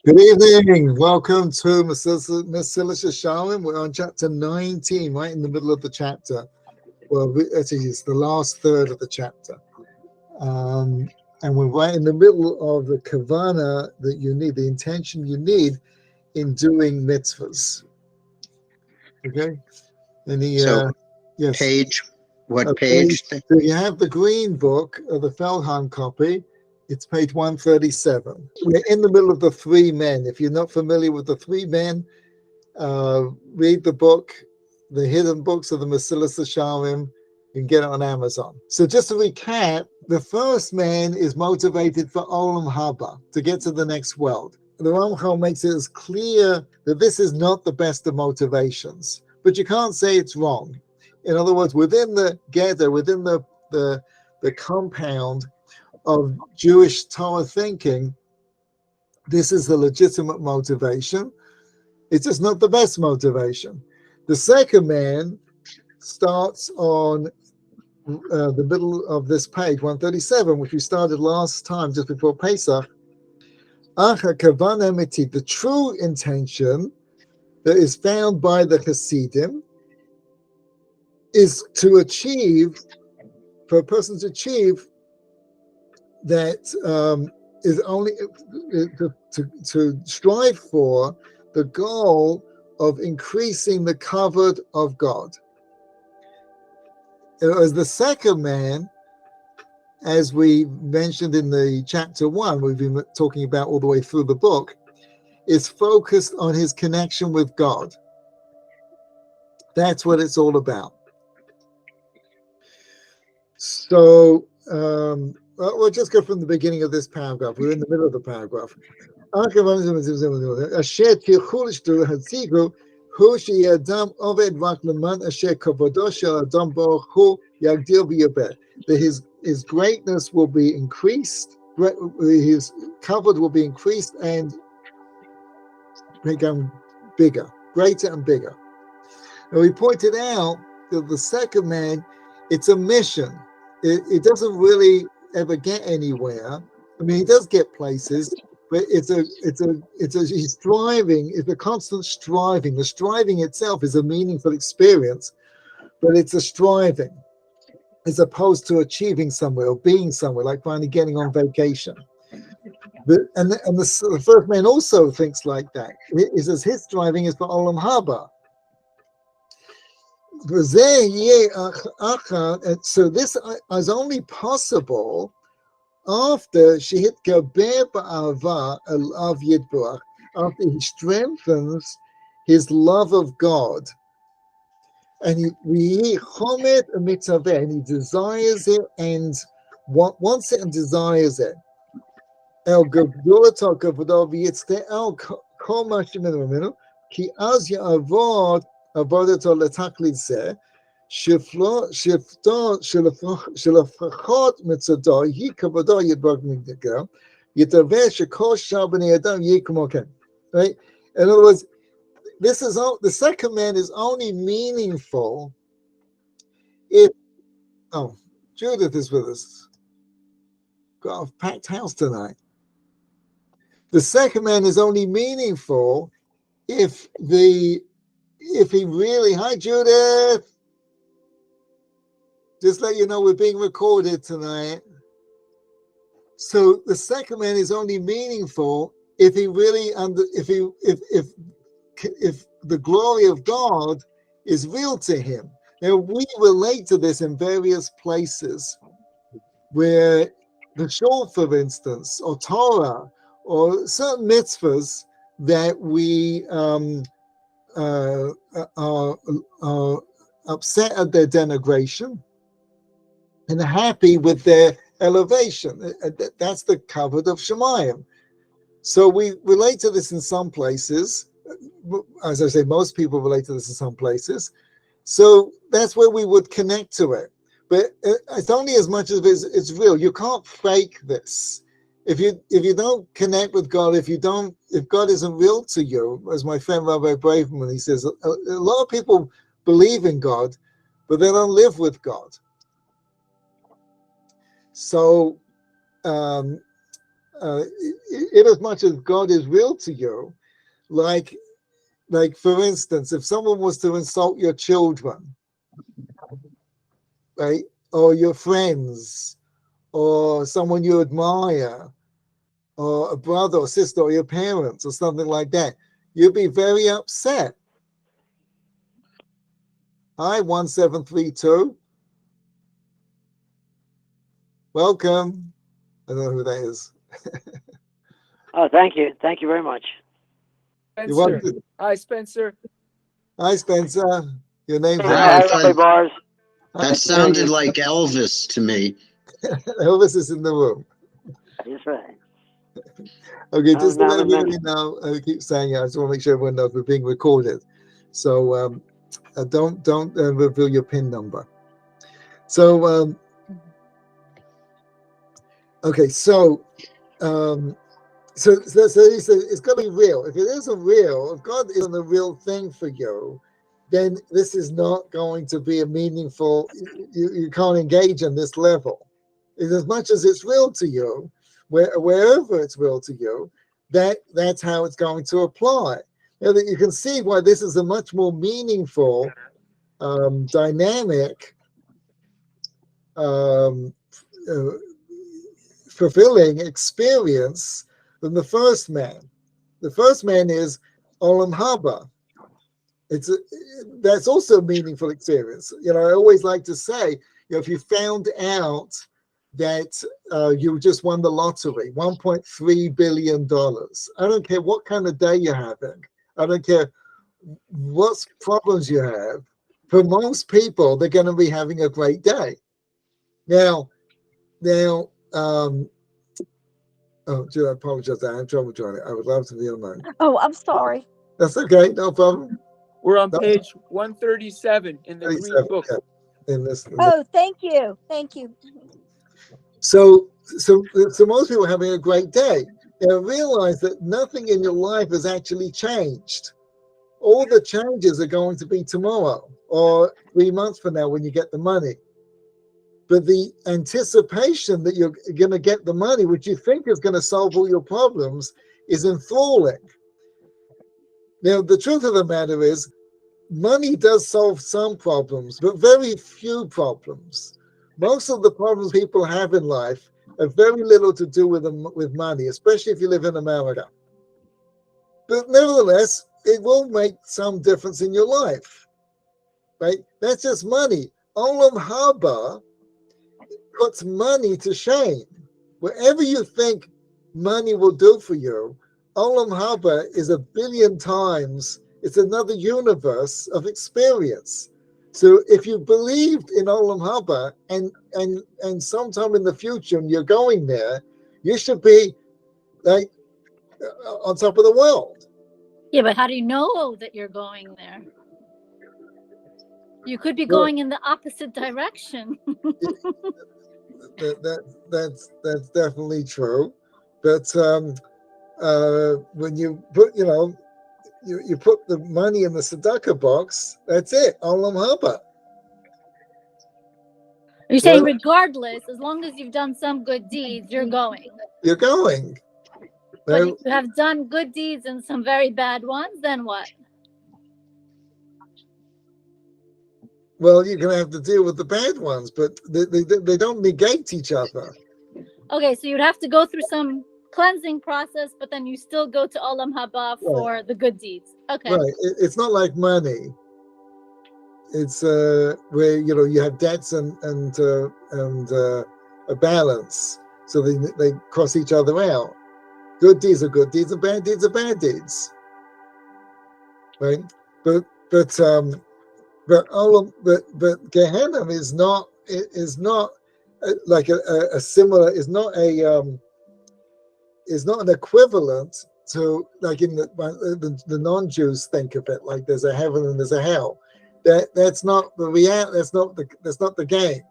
Good evening. Welcome to Mesilat Yesharim. We're on chapter 19, right in the middle of the chapter. Well, actually, it's the last third of the chapter. And we're right in the middle of the kavana that you need, the intention you need in doing mitzvahs. Okay? So Yes. page, what Page, page? so you have the green book, the Feldheim copy. It's page 137. We're in the middle of the three men. If you're not familiar with the three men, read the book, The Hidden Books of the Mesilat Yesharim. You can get it on Amazon. So just to recap, the first man is motivated for Olam Haba, to get to the next world. The Ramchal makes it as clear that this is not the best of motivations, but you can't say it's wrong. In other words, within the gather, within the compound of Jewish Torah thinking, this is the legitimate motivation. It's just not the best motivation. The second man starts on the middle of this page, 137, which we started last time, just before Pesach. The true intention that is found by the Hasidim is to achieve, for a person to achieve, that is only to strive for the goal of increasing the kavod of God. As the second man, as we mentioned in the chapter 1, we've been talking about all the way through the book, is focused on his connection with God. That's what it's all about. So we'll just go from the beginning of this paragraph. We're in the middle of the paragraph. That his greatness will be increased, his kavod will be increased and become bigger, greater and bigger. And we pointed out that the second man, it's a mission. It doesn't really ever get anywhere. I mean, he does get places, but he's striving. It's a constant striving. The striving itself is a meaningful experience, but it's a striving as opposed to achieving somewhere or being somewhere, like finally getting on vacation. The first man also thinks like that. He says his striving is for Olam Haba. So this is only possible after after he strengthens his love of God, and he desires it and wants it and desires it. עבודתו לתכלית זה, שלפחות מצדו היא כבודו ידבק מגדגר, יתהווה שכל שאר בני אדם יהיה כמו כן. Right? In other words, the second man is only meaningful if, Judith is with us. Got a packed house tonight. The second man is only meaningful if he really, hi Judith, just let you know we're being recorded tonight. So the second man is only meaningful if he really if the glory of God is real to him. Now we relate to this in various places, where the shul, for instance, or Torah, or certain mitzvahs that we are upset at their denigration and happy with their elevation. That's the kavod of Shemayim. So we relate to this in some places. As I say, most people relate to this in some places. So that's where we would connect to it. But it's only as much as it's real. You can't fake this. If you don't connect with God, if God isn't real to you, as my friend Rabbi Braverman, he says, a lot of people believe in God, but they don't live with God. So in as much as God is real to you, like for instance, if someone was to insult your children, right, or your friends, or someone you admire, or a brother or sister or your parents or something like that, you'd be very upset. Hi, 1732. Welcome. I don't know who that is. Oh, thank you. Thank you very much. You're Spencer. welcome. Hi, Spencer. Hi, Spencer. Your name's Hi, I thought- Bars. That sounded like Elvis to me. Elvis is in the room. That's right. Okay, just to now let and then. everybody know, I keep saying it, I just want to make sure everyone knows we're being recorded. So don't reveal your PIN number. So okay, so he said it's got to be real. If it isn't real, if God isn't a real thing for you, then this is not going to be a meaningful. You can't engage on this level. As much as it's real to you, wherever it's real to you, that's how it's going to apply. Now that you can see why this is a much more meaningful, dynamic, fulfilling experience than the first man. The first man is Olam Haba. That's also a meaningful experience. You know, I always like to say, if you found out that you just won the lottery, $1.3 billion. I don't care what kind of day you're having. I don't care what problems you have. For most people, they're going to be having a great day. Now, oh, Jill, I apologize. I had trouble joining. I would love to be online. Oh, I'm sorry. That's okay. No problem. We're on page 137 in the green book. Yeah, Oh, thank you. Thank you. So most people are having a great day. Now realize that nothing in your life has actually changed. All the changes are going to be tomorrow or 3 months from now when you get the money. But the anticipation that you're going to get the money, which you think is going to solve all your problems, is enthralling. Now, the truth of the matter is, money does solve some problems, but very few problems. Most of the problems people have in life have very little to do with money, especially if you live in America. But nevertheless, it will make some difference in your life, right? That's just money. Olam Haba puts money to shame. Whatever you think money will do for you, Olam Haba is 1 billion times. It's another universe of experience. So if you believed in Olam Haba and sometime in the future and you're going there, you should be like on top of the world. Yeah, but how do you know that you're going there? You could be going in the opposite direction. That's definitely true. But when you put, you put the money in the tzedakah box, that's it, Olam Haba. You're saying regardless, as long as you've done some good deeds, you're going. You're going. But if you have done good deeds and some very bad ones, then what? Well, you're going to have to deal with the bad ones, but they don't negate each other. Okay, so you'd have to go through some cleansing process, but then you still go to Olam Haba for the good deeds. Okay. Right. It's not like money. It's where you have debts and a balance, so they cross each other out. Good deeds are good deeds, and bad deeds are bad deeds. Right. But Gehenna is not like a similar, is not an equivalent to, like in the non-Jews think of it, like there's a heaven and there's a hell. That's not the reality. That's not the game.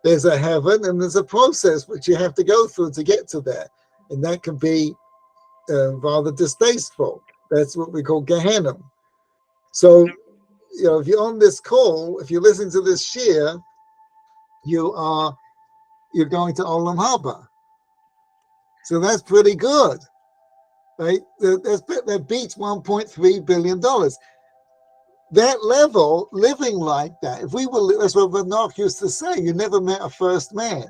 There's a heaven and there's a process which you have to go through to get to there, and that can be rather distasteful. That's what we call Gehenna. So, if you're on this call, if you're listening to this shir, you're going to Olam Haba. So that's pretty good, right? That beats $1.3 billion. That level, living like that, if we were, that's what Bernard used to say, you never met a first man.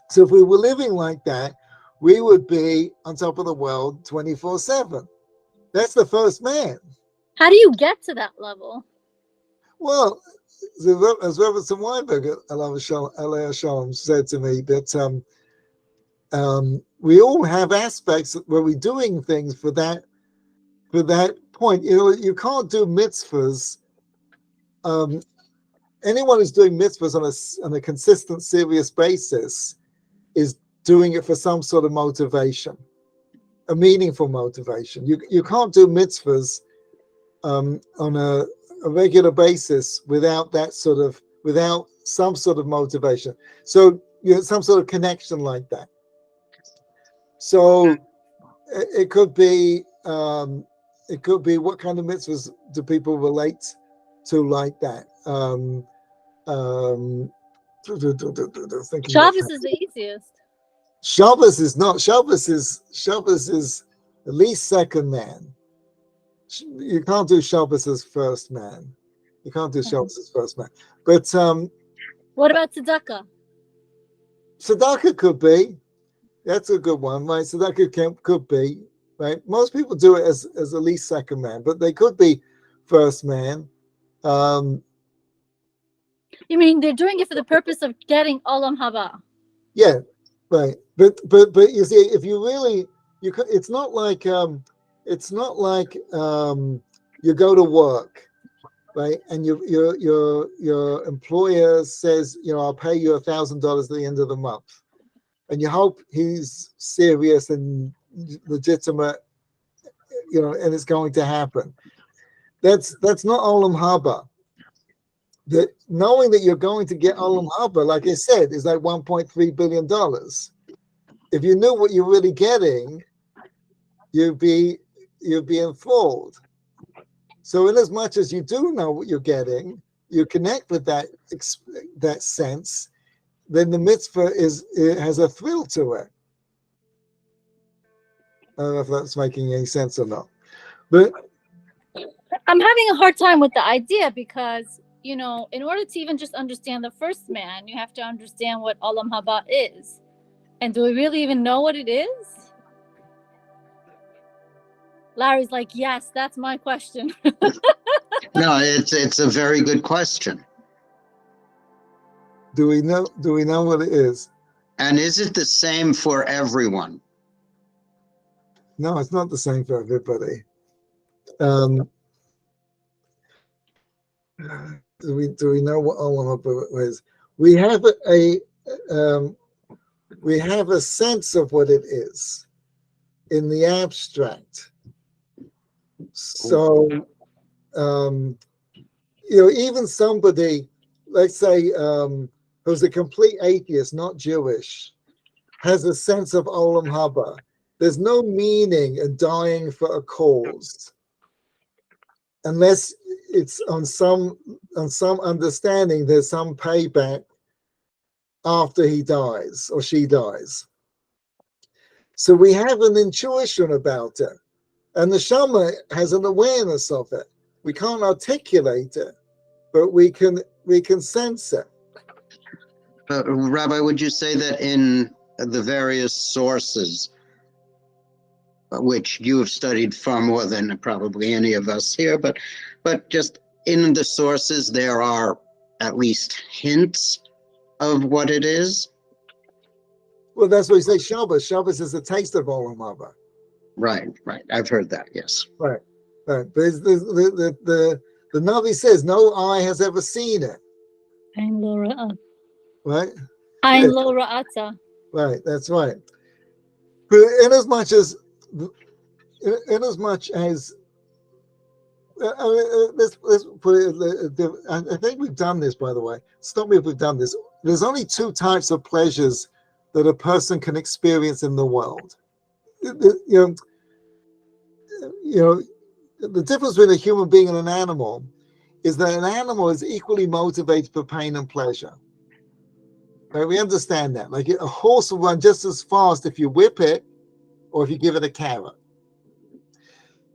So if we were living like that, we would be on top of the world 24/7. That's the first man. How do you get to that level? Well, as Reverend Weinberg, Alea Shalom, said to me that we all have aspects where we're doing things for that point. You know, you can't do mitzvahs. Anyone who's doing mitzvahs on a consistent, serious basis is doing it for some sort of motivation, a meaningful motivation. You can't do mitzvahs on a regular basis without some sort of motivation. So some sort of connection like that. So it could be what kind of mitzvahs do people relate to like that? Shabbos is the easiest. Shabbos is not. Shabbos is at least second man. You can't do Shabbos as first man. You can't do Shabbos as first man. But what about tzedakah? Tzedakah could be. That's a good one, right? Tzedakah could be, right? Most people do it as at least second man, but they could be first man. You mean they're doing it for the purpose of getting olam haba? Yeah, right. But you see, if you really, it's not like you go to work, right? And your employer says, I'll pay you $1,000 at the end of the month, and you hope he's serious and legitimate, and it's going to happen. That's not olam haba. That knowing that you're going to get olam haba, like I said, is like $1.3 billion. If you knew what you're really getting, you'd be enthralled. So in as much as you do know what you're getting, you connect with that sense, then the mitzvah has a thrill to it. I don't know if that's making any sense or not. But I'm having a hard time with the idea because, in order to even just understand the first man, you have to understand what olam haba is. And do we really even know what it is? Larry's like, yes, that's my question. No, it's a very good question. do we know what it is? And is it the same for everyone? No, it's not the same for everybody. Do we know what olam haba is? We have a sense of what it is in the abstract. So, even somebody, let's say, who's a complete atheist, not Jewish, has a sense of olam haba. There's no meaning in dying for a cause unless it's on some understanding there's some payback after he dies or she dies. So we have an intuition about it, and the Shama has an awareness of it. We can't articulate it, but we can sense it. Rabbi, would you say that in the various sources, which you have studied far more than probably any of us here, but just in the sources, there are at least hints of what it is? Well, that's what we say Shabbos. Shabbos is a taste of olam haba. Right. I've heard that, yes. Right. But the Navi says no eye has ever seen it. Ain lo ra'at. Right? Ain lo ra'ata. Right, that's right. But in as much as let's put it, I think we've done this, by the way. Stop me if we've done this. There's only two types of pleasures that a person can experience in the world. The difference between a human being and an animal is that an animal is equally motivated for pain and pleasure. Right? We understand that. Like a horse will run just as fast if you whip it or if you give it a carrot.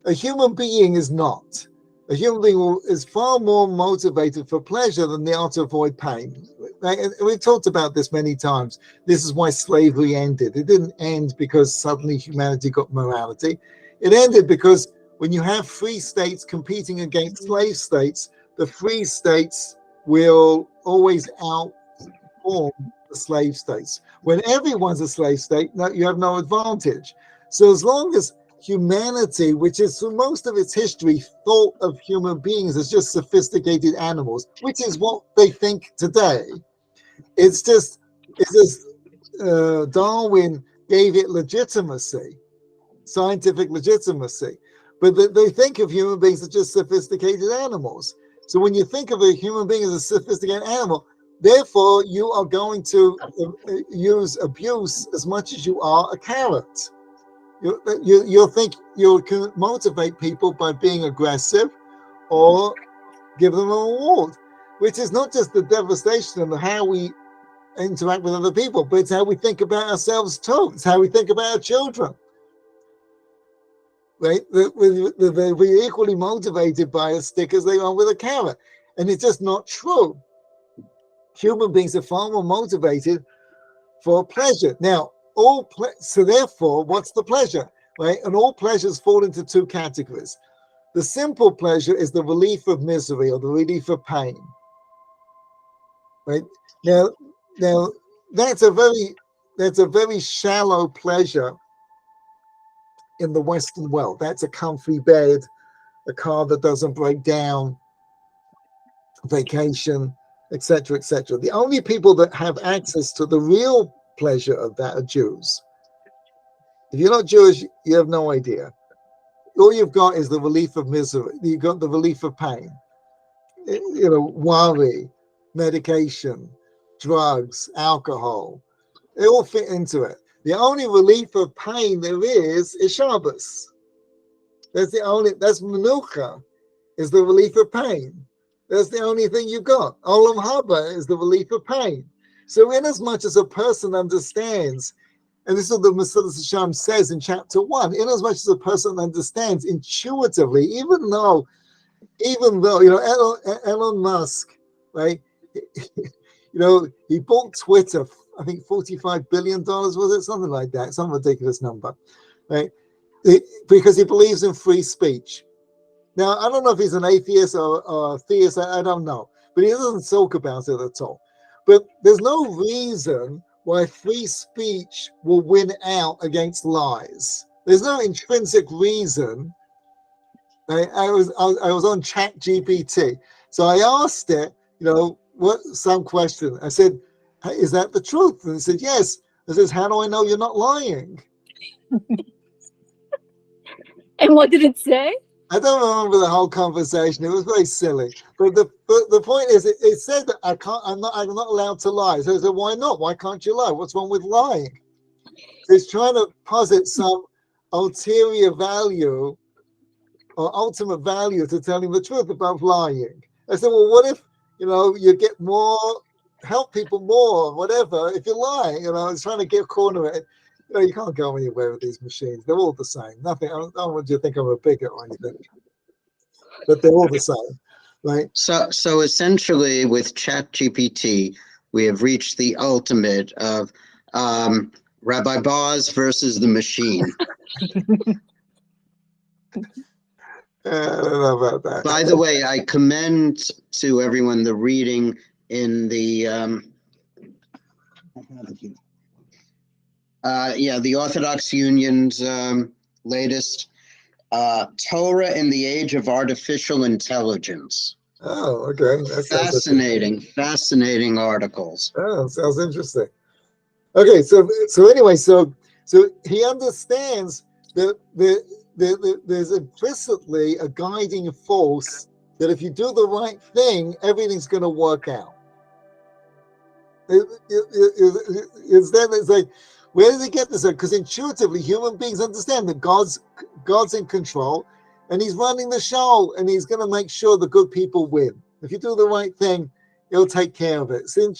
A human being is not. A human being is far more motivated for pleasure than they are to avoid pain. Right? And we've talked about this many times. This is why slavery ended. It didn't end because suddenly humanity got morality. It ended because when you have free states competing against slave states, the free states will always outperform the slave states. When everyone's a slave state, no, you have no advantage. So as long as humanity, which is for most of its history, thought of human beings as just sophisticated animals, which is what they think today. It's just Darwin gave it legitimacy, scientific legitimacy, but they think of human beings as just sophisticated animals. So when you think of a human being as a sophisticated animal, therefore you are going to use abuse as much as you are a carrot. You'll think you'll motivate people by being aggressive or give them a reward, which is not just the devastation of how we interact with other people, but it's how we think about ourselves too. It's how we think about our children. Right? They're equally motivated by a stick as they are with a carrot. And it's just not true. Human beings are far more motivated for pleasure. Now, so therefore, what's the pleasure? Right? And all pleasures fall into two categories. The simple pleasure is the relief of misery or the relief of pain. Right? Now that's a very shallow pleasure in the Western world. That's a comfy bed, a car that doesn't break down, vacation, etc., etc. The only people that have access to the real pleasure of that are Jews. If you're not Jewish, you have no idea. All you've got is the relief of misery. You've got the relief of pain. Worry, medication, drugs, alcohol. They all fit into it. The only relief of pain there is Shabbos. That's Menucha, is the relief of pain. That's the only thing you've got. Olam Haba is the relief of pain. So in as much as a person understands, and this is what the Mesilat Yesharim says in chapter 1, in as much as a person understands intuitively, even though Elon Musk, right? He bought Twitter, I think $45 billion, was it? Something like that, some ridiculous number, right? Because he believes in free speech. Now, I don't know if he's an atheist or a theist, I don't know, but he doesn't talk about it at all. But there's no reason why free speech will win out against lies. There's no intrinsic reason. I was on ch19, so I asked it, some question. I said, "Is that the truth?" And it said, "Yes." I says, "How do I know you're not lying?" And what did it say? I don't remember the whole conversation. It was very silly. But the point is, it said that I'm not allowed to lie. So I said, "Why not? Why can't you lie? What's wrong with lying?" It's trying to posit some ulterior value or ultimate value to telling the truth above lying. I said, "Well, what if you get more, help people more, whatever, if you lie?" It's trying to get corner it. You can't go anywhere with these machines. They're all the same. Nothing. I don't want you to think I'm a bigot or anything, but they're all the same, right? So essentially, with ch19, we have reached the ultimate of Rabbi Boz versus the machine. I don't know about that. By the way, I commend to everyone the reading in the the Orthodox Union's latest Torah in the Age of Artificial Intelligence. Oh, okay. That's Fascinating articles. Oh, sounds interesting. Okay, so anyway, so he understands that there's implicitly a guiding force that if you do the right thing, everything's going to work out. It's like, where does he get this? Because intuitively, human beings understand that God's in control, and He's running the show, and He's going to make sure the good people win. If you do the right thing, He'll take care of it. So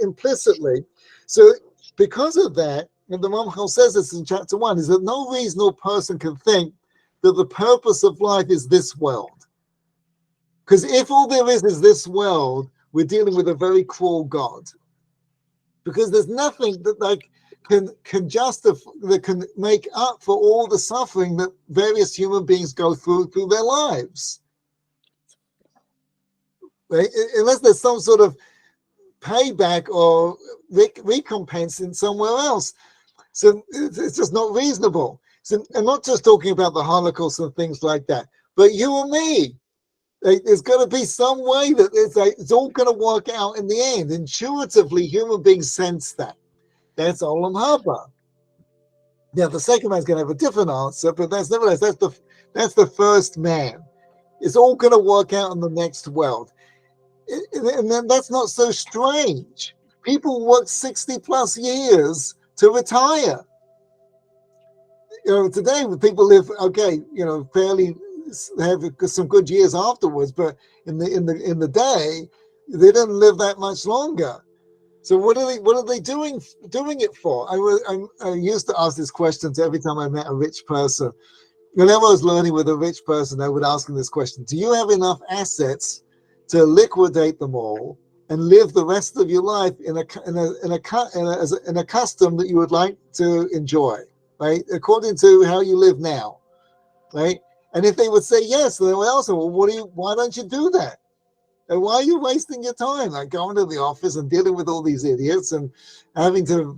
implicitly, So because of that, and the Ramchal says this in chapter 1, is that no reasonable person can think that the purpose of life is this world. Because if all there is this world, we're dealing with a very cruel God. Because there's nothing that like can justify, that can make up for all the suffering that various human beings go through their lives. Right? Unless there's some sort of payback or recompense in somewhere else. So it's just not reasonable. So I'm not just talking about the Holocaust and things like that, but you and me. There's got to be some way that it's all going to work out in the end. Intuitively, human beings sense that. That's Olam Haba. Now, the second man's going to have a different answer, but that's the first man. It's all going to work out in the next world. And then that's not so strange. People work 60 plus years to retire. Today people live fairly, have some good years afterwards, but in the day they didn't live that much longer. So what are they doing it for? I used to ask these questions every time I met a rich person. Whenever I was learning with a rich person, I would ask them this question: do you have enough assets to liquidate them all and live the rest of your life in a custom that you would like to enjoy, right? According to how you live now, right? And if they would say yes, then I would ask them, well, why don't you do that? And why are you wasting your time, like going to the office and dealing with all these idiots and having to,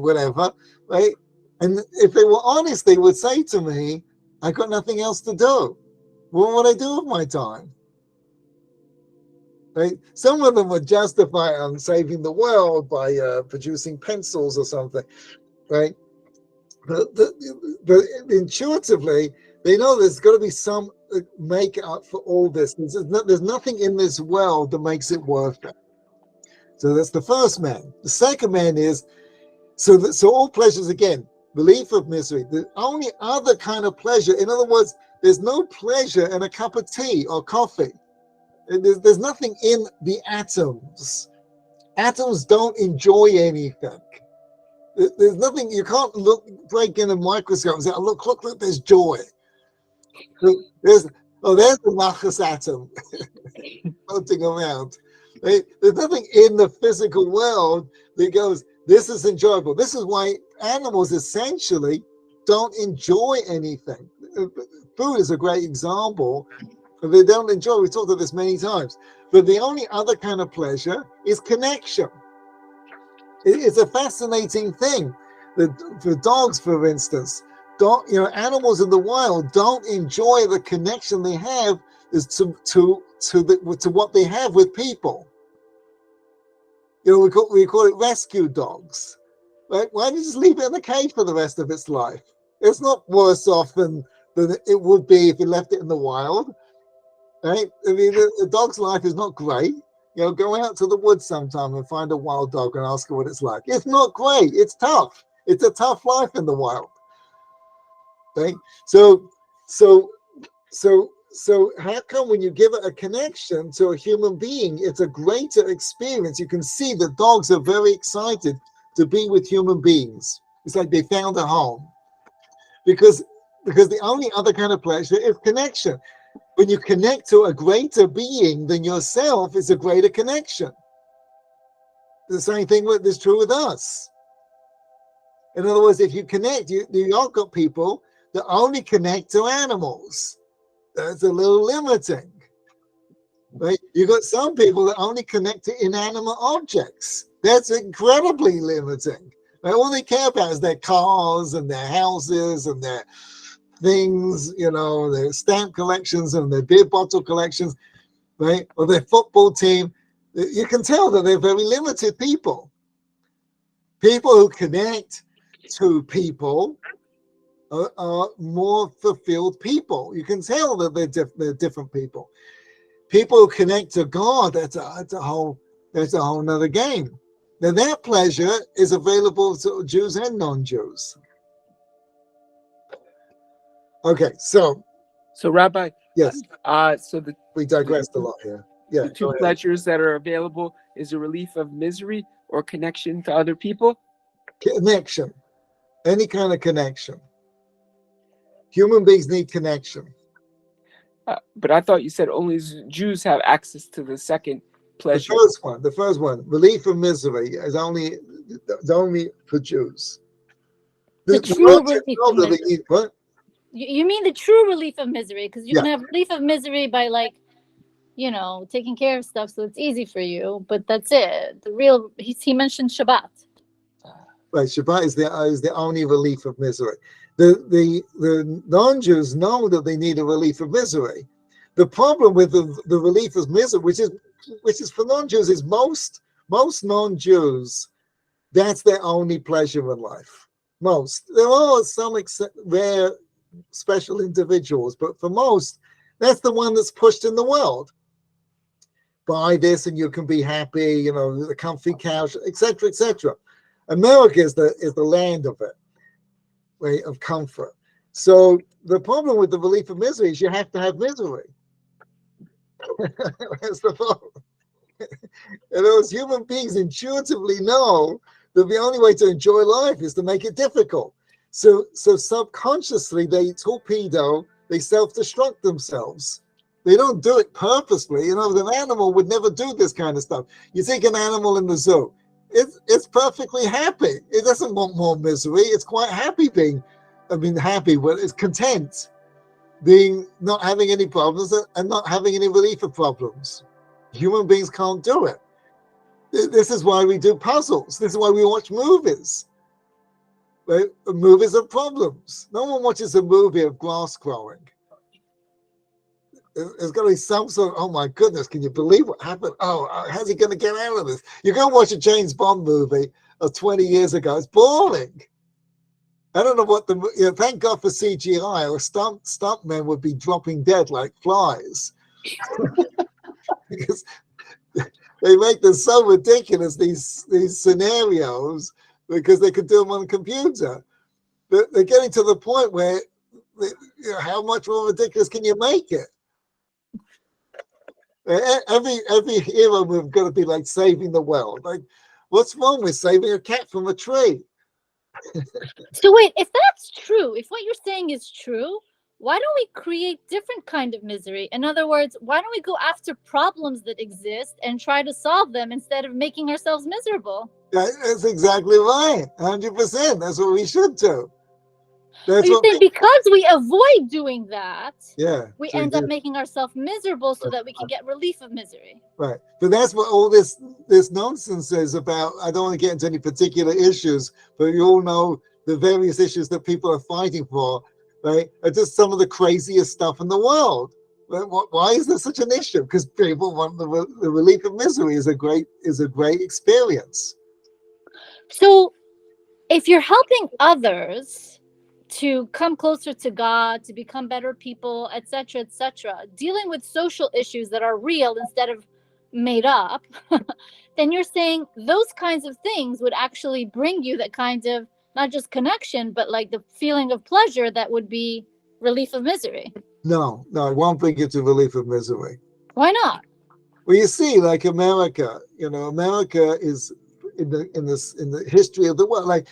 whatever, right? And if they were honest, they would say to me, I got nothing else to do. What would I do with my time? Right? Some of them would justify it on saving the world by producing pencils or something, right? But intuitively, they know there's got to be some make up for all this. There's nothing in this world that makes it worth it. So that's the first man. The second man is, so all pleasures, again, relief of misery. The only other kind of pleasure, in other words, there's no pleasure in a cup of tea or coffee. There's nothing in the atoms. Atoms don't enjoy anything. There's nothing, you can't break in a microscope and say, oh, look, there's joy. There's the Machas atom floating around. Right? There's nothing in the physical world that goes, this is enjoyable. This is why animals essentially don't enjoy anything. Food is a great example. They don't enjoy, we've talked about this many times. But the only other kind of pleasure is connection. It's a fascinating thing. For dogs, for instance, animals in the wild don't enjoy the connection they have to what they have with people. We call it rescue dogs. Right? Why don't you just leave it in the cage for the rest of its life? It's not worse off than it would be if you left it in the wild. Right? I mean, the dog's life is not great. Go out to the woods sometime and find a wild dog and ask her what it's like. It's not great. It's tough. It's a tough life in the wild. Right? So how come when you give it a connection to a human being, it's a greater experience? You can see that dogs are very excited to be with human beings. It's like they found a home. Because the only other kind of pleasure is connection. When you connect to a greater being than yourself, it's a greater connection. The same thing is true with us. In other words, if you connect, you all got people that only connect to animals. That's a little limiting. Right? You got some people that only connect to inanimate objects. That's incredibly limiting. Right? All they care about is their cars and their houses and their things, their stamp collections and their beer bottle collections, right? Or their football team. You can tell that they're very limited people. People who connect to people are more fulfilled people. You can tell that they're different people. People who connect to God, that's a whole nother game. Now that pleasure is available to Jews and non-Jews. Okay, so Rabbi, yes, so we digressed a lot here. Yeah, the two pleasures that are available is a relief of misery, or connection to other people? Connection, any kind of connection. Human beings need connection. But I thought you said only Jews have access to the second pleasure. The first one, relief from misery, is only for Jews. The true relief of misery. Need, what? You mean the true relief of misery? Because you Yeah. can have relief of misery by, like, taking care of stuff, so it's easy for you. But that's it. The real he mentioned Shabbat. Right, Shabbat is the only relief of misery. The non-Jews know that they need a relief of misery. The problem with the relief of misery, which is for non-Jews, is most non-Jews, that's their only pleasure in life. Most. There are some rare special individuals, but for most, that's the one that's pushed in the world. Buy this and you can be happy, the comfy couch, etc., etc. America is the land of it, right, of comfort. So the problem with the relief of misery is you have to have misery. That's the problem. And those human beings intuitively know that the only way to enjoy life is to make it difficult. So subconsciously they torpedo, they self-destruct themselves. They don't do it purposely. An animal would never do this kind of stuff. You take an animal in the zoo, it's perfectly happy. It doesn't want more misery. It's quite happy happy, but it's content not having any problems and not having any relief of problems. Human beings can't do it. This is why we do puzzles. This is why we watch movies. Right? Movies are problems. No one watches a movie of grass growing. There's got to be some sort of, oh my goodness, can you believe what happened? Oh, how's he going to get out of this? You go watch a James Bond movie of 20 years ago. It's boring. I don't know what thank God for CGI, or stuntmen would be dropping dead like flies. Because they make them so ridiculous, these scenarios, because they could do them on a computer. They're getting to the point where, how much more ridiculous can you make it? Every hero we've got to be like saving the world. Like, what's wrong with saving a cat from a tree? So wait, if that's true, if what you're saying is true, why don't we create different kind of misery? In other words, why don't we go after problems that exist and try to solve them instead of making ourselves miserable? That's exactly right. 100%. That's what we should do. That's But you think because we avoid doing that, we end up making ourselves miserable so that we can get relief of misery. Right. But that's what all this nonsense is about. I don't want to get into any particular issues, but you all know the various issues that people are fighting for, right, are just some of the craziest stuff in the world. Why is there such an issue? Because people want the relief of misery is a great experience. So if you're helping others to come closer to God, to become better people, etc., dealing with social issues that are real instead of made up, then you're saying those kinds of things would actually bring you that kind of, not just connection, but like the feeling of pleasure that would be relief of misery. No, it won't bring you to relief of misery. Why not? Well, you see, like America, America is in the history of the world, like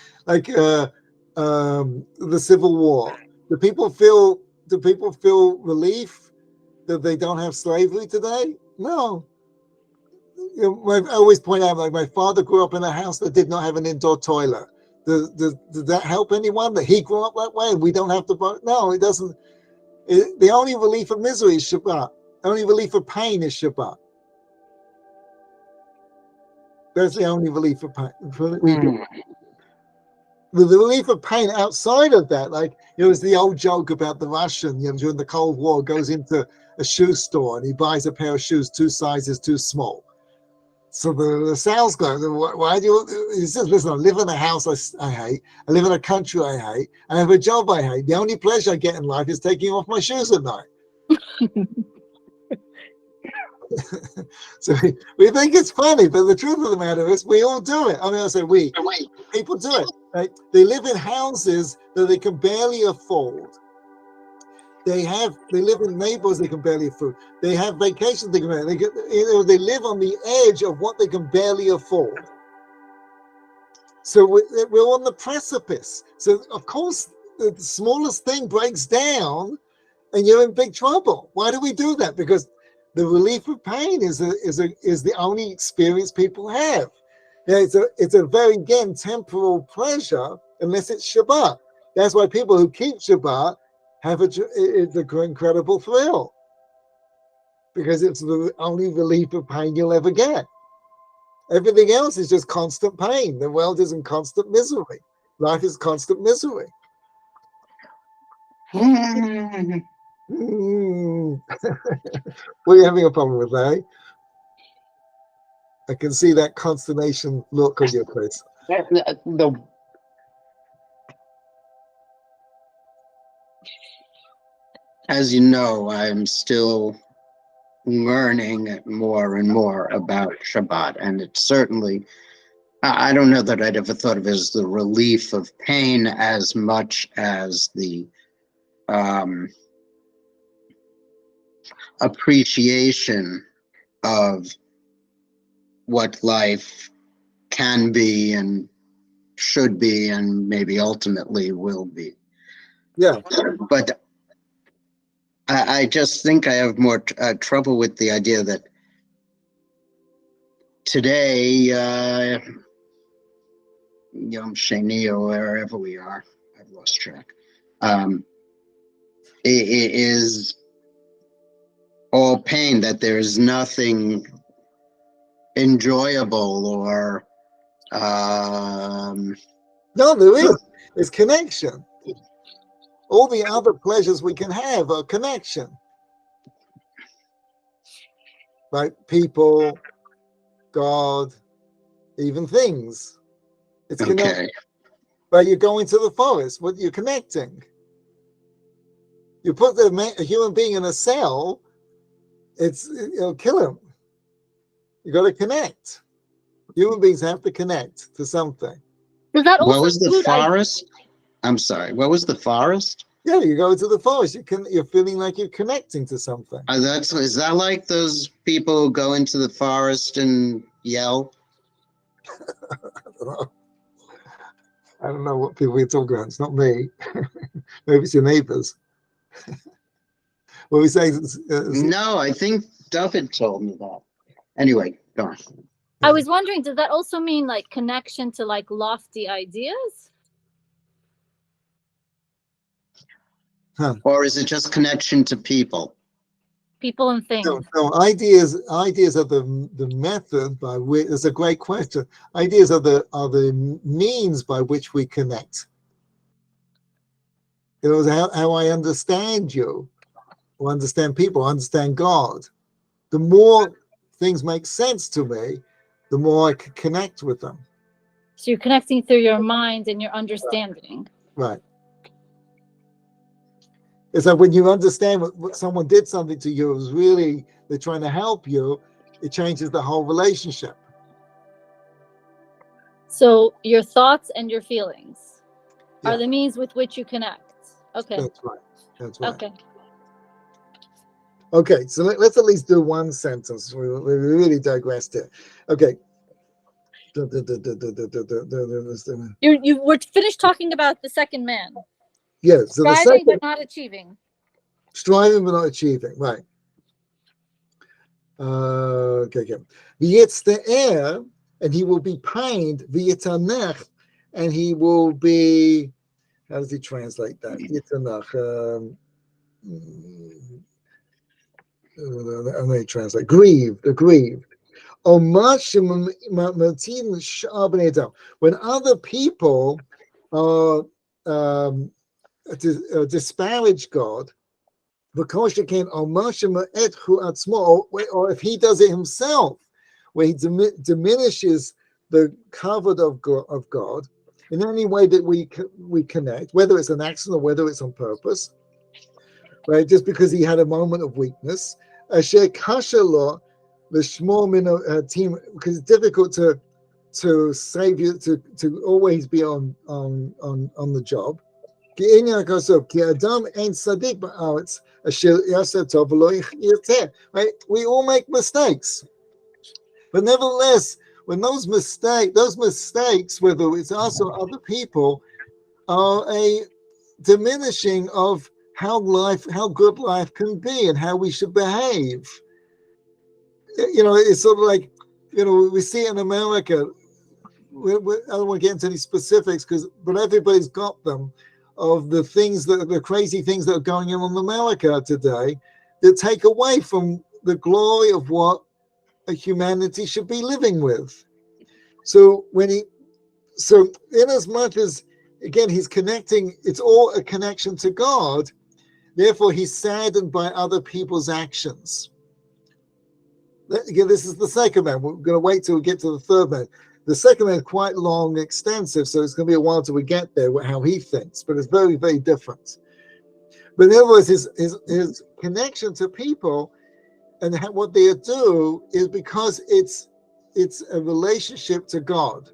the Civil War. Do people feel relief that they don't have slavery today? No. I always point out, like, my father grew up in a house that did not have an indoor toilet. Did that help anyone that he grew up that way and we don't have to? No, it doesn't. The only relief of misery is Shabbat. The only relief of pain is Shabbat. That's the only relief of pain. The relief of pain outside of that, like, it's the old joke about the Russian, during the Cold War, goes into a shoe store and he buys a pair of shoes 2 sizes too small. So the sales guy, why do you? He says, listen, I live in a house I hate. I live in a country I hate. I have a job I hate. The only pleasure I get in life is taking off my shoes at night. So we think it's funny, but the truth of the matter is we all do it. I mean, I say people do it. Right? They live in houses that they can barely afford. They live in neighborhoods they can barely afford. They have vacations they can barely. They live on the edge of what they can barely afford. So we're on the precipice. So of course, the smallest thing breaks down, and you're in big trouble. Why do we do that? Because the relief of pain is the only experience people have. It's a very, again, temporal pleasure unless it's Shabbat. That's why people who keep Shabbat have it's an incredible thrill, because it's the only relief of pain you'll ever get. Everything else is just constant pain. The world is in constant misery. Life is constant misery. Mm. What are you having a problem with, Larry? I can see that consternation look on your face. As you know, I'm still learning more and more about Shabbat, and it's certainly, I don't know that I'd ever thought of it as the relief of pain as much as the appreciation of what life can be and should be and maybe ultimately will be. Yeah. But I just think I have more trouble with the idea that today, Yom Sheni or wherever we are, I've lost track, it is all pain, that there's nothing enjoyable or no, there is. It's connection. All the other pleasures we can have are connection. Right? People, God, even things. It's okay. connected. But you go into the forest, what you're connecting. You put a human being in a cell, it'll kill him. You got to connect. Human beings have to connect to something. Does that also What was the include forest? I'm sorry. What was the forest? Yeah, you go into the forest. You're feeling like you're connecting to something. Is that like those people who go into the forest and yell? I don't know what people we're talking about. It's not me. Maybe it's your neighbors. What we say? No, I think David told me that. Anyway, go on. I was wondering, does that also mean like connection to like lofty ideas? Huh. Or is it just connection to people? People and things. No, ideas are the method by which. It's a great question. Ideas are the means by which we connect. It was how I understand you, or understand people, understand God. The more things make sense to me, the more I can connect with them. So you're connecting through your mind and your understanding. Right. It's like when you understand what someone did something to you, it was really, they're trying to help you, it changes the whole relationship. So your thoughts and your feelings are the means with which you connect. Okay. That's right. That's right. Okay. Okay, so let's at least do one sentence. We really digressed here. Okay. You were finished talking about the second man. Yeah, so the Striving second, but not achieving. striving but not achieving, right. Okay. V'yitz the air, and he will be pained, v'yitanech, and he will be, how does he translate that? Yitanech. Let me translate. Grieved, aggrieved. When other people disparage God, or if he does it himself, where he diminishes the covet of God in any way that we connect, whether it's an accident or whether it's on purpose, right? Just because he had a moment of weakness, because it's difficult to save you, to always be on the job. Right? We all make mistakes, but nevertheless, when those mistakes, whether it's us or other people, are a diminishing of how good life can be and how we should behave. It's sort of like, we see in America, I don't want to get into any specifics but everybody's got them, of the crazy things that are going on in America today that take away from the glory of what a humanity should be living with. So in as much as, again, he's connecting, it's all a connection to God, therefore he's saddened by other people's actions. Again, this is the second man. We're going to wait till we get to the third man. The second man is quite long and extensive, so it's going to be a while till we get there, how he thinks, but it's very, very different. But in other words, his connection to people and what they do is because it's a relationship to God.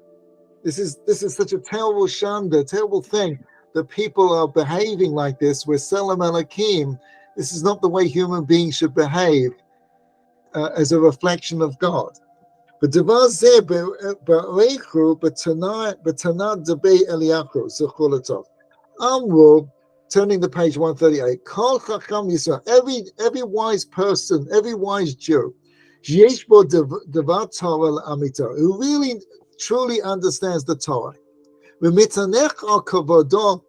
This is such a terrible shanda, terrible thing that people are behaving like this. We're Selam Elohim. This is not the way human beings should behave as a reflection of God. But דבר זה בעריכו בתנא דבי אליהו, זכור לטוב. אמרו, turning to page 138, כל חכם ישראל, every wise person, every wise Jew, שיש בו דבר תורה לאמיתו, who really truly understands the Torah, ומתענך על כבודו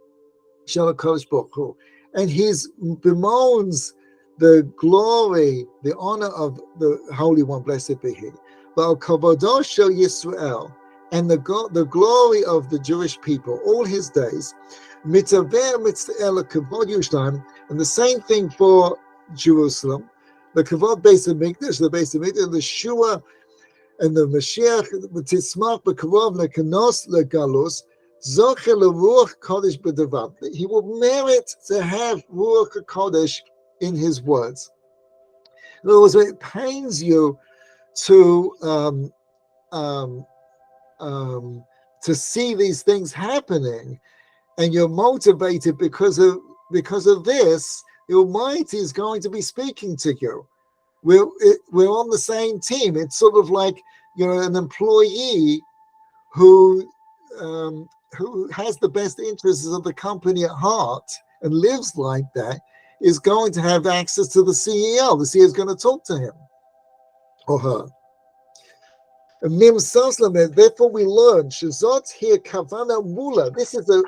של הקדוש ברוך הוא, and he bemoans the glory, the honor of the Holy One, blessed be He. But Kavodo Shel Yisrael, and the glory of the Jewish people, all his days, Mitzaver Mitzvah Kavod Yerushalayim, and the same thing for Jerusalem, the Kavod Beis Hamikdash, the Beis Hamikdash, the Shua, and the Mashiach, Tismach B'Kavod Lekanos Legalus, Zocher LeRuach Kodesh B'Devav. He will merit to have Ruach Kodesh in his words. In other words, when it pains you to see these things happening, and you're motivated because of this, the Almighty is going to be speaking to you. We're on the same team. It's sort of like an employee who has the best interests of the company at heart and lives like that, is going to have access to the CEO. The CEO is going to talk to him or her. Therefore, we learn Shazot here kavana mula. This is a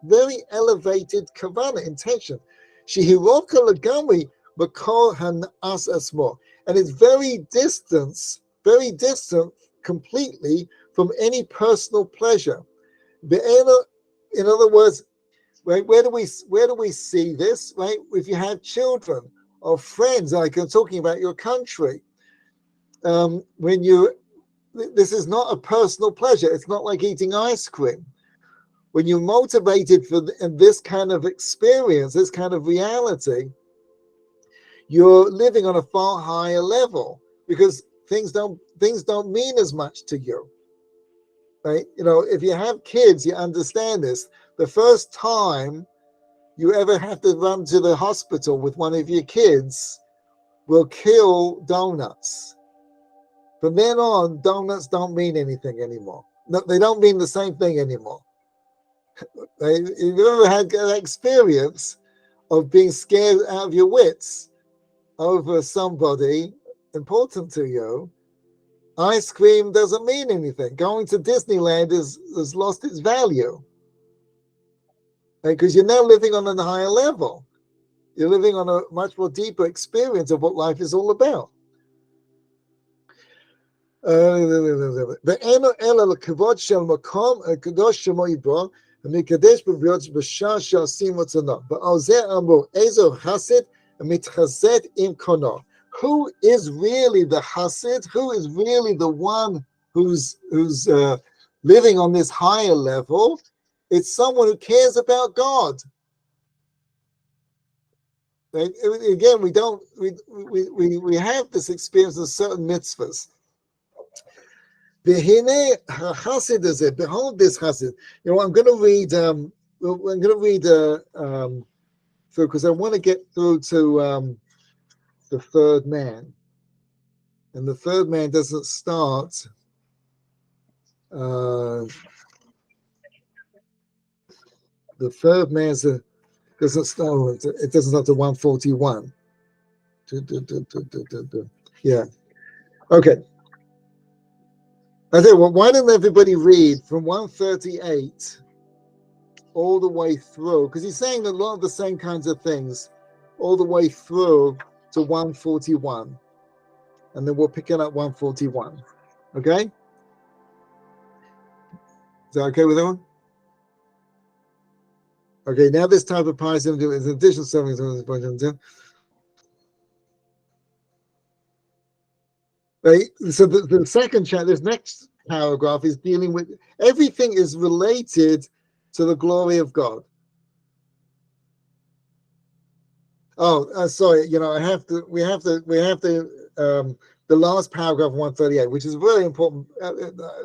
very elevated kavana intention. Shehiroka lagami makol hanas asmo, and it's very distant completely from any personal pleasure. In other words, right? Where do we see this? Right? If you have children or friends, like I'm talking about your country, this is not a personal pleasure. It's not like eating ice cream. When you're motivated for this kind of experience, this kind of reality, you're living on a far higher level because things don't mean as much to you. Right? If you have kids, you understand this. The first time you ever have to run to the hospital with one of your kids will kill donuts. From then on, donuts don't mean anything anymore. No, they don't mean the same thing anymore. Right? If you've ever had that experience of being scared out of your wits over somebody important to you, ice cream doesn't mean anything. Going to Disneyland has lost its value. Because you're now living on a higher level. You're living on a much more deeper experience of what life is all about. Who is really the Hasid? Who is really the one who's living on this higher level? It's someone who cares about God. Right? Again, we have this experience of certain mitzvahs. Behold this Hasid. I'm going to read. Through because I want to get through to the third man, and the third man doesn't start Uh, the third man's doesn't start. It doesn't start to 141. Yeah. Okay. I tell you what, why don't everybody read from 138 all the way through? Because he's saying a lot of the same kinds of things all the way through to 141. And then we'll pick it up 141. Okay? Is that okay with everyone? Okay, now this type of pious individual is an additional something to right? So the second chapter, this next paragraph is dealing with everything is related to the glory of God. Oh, sorry. We have to. The last paragraph, 138, which is very important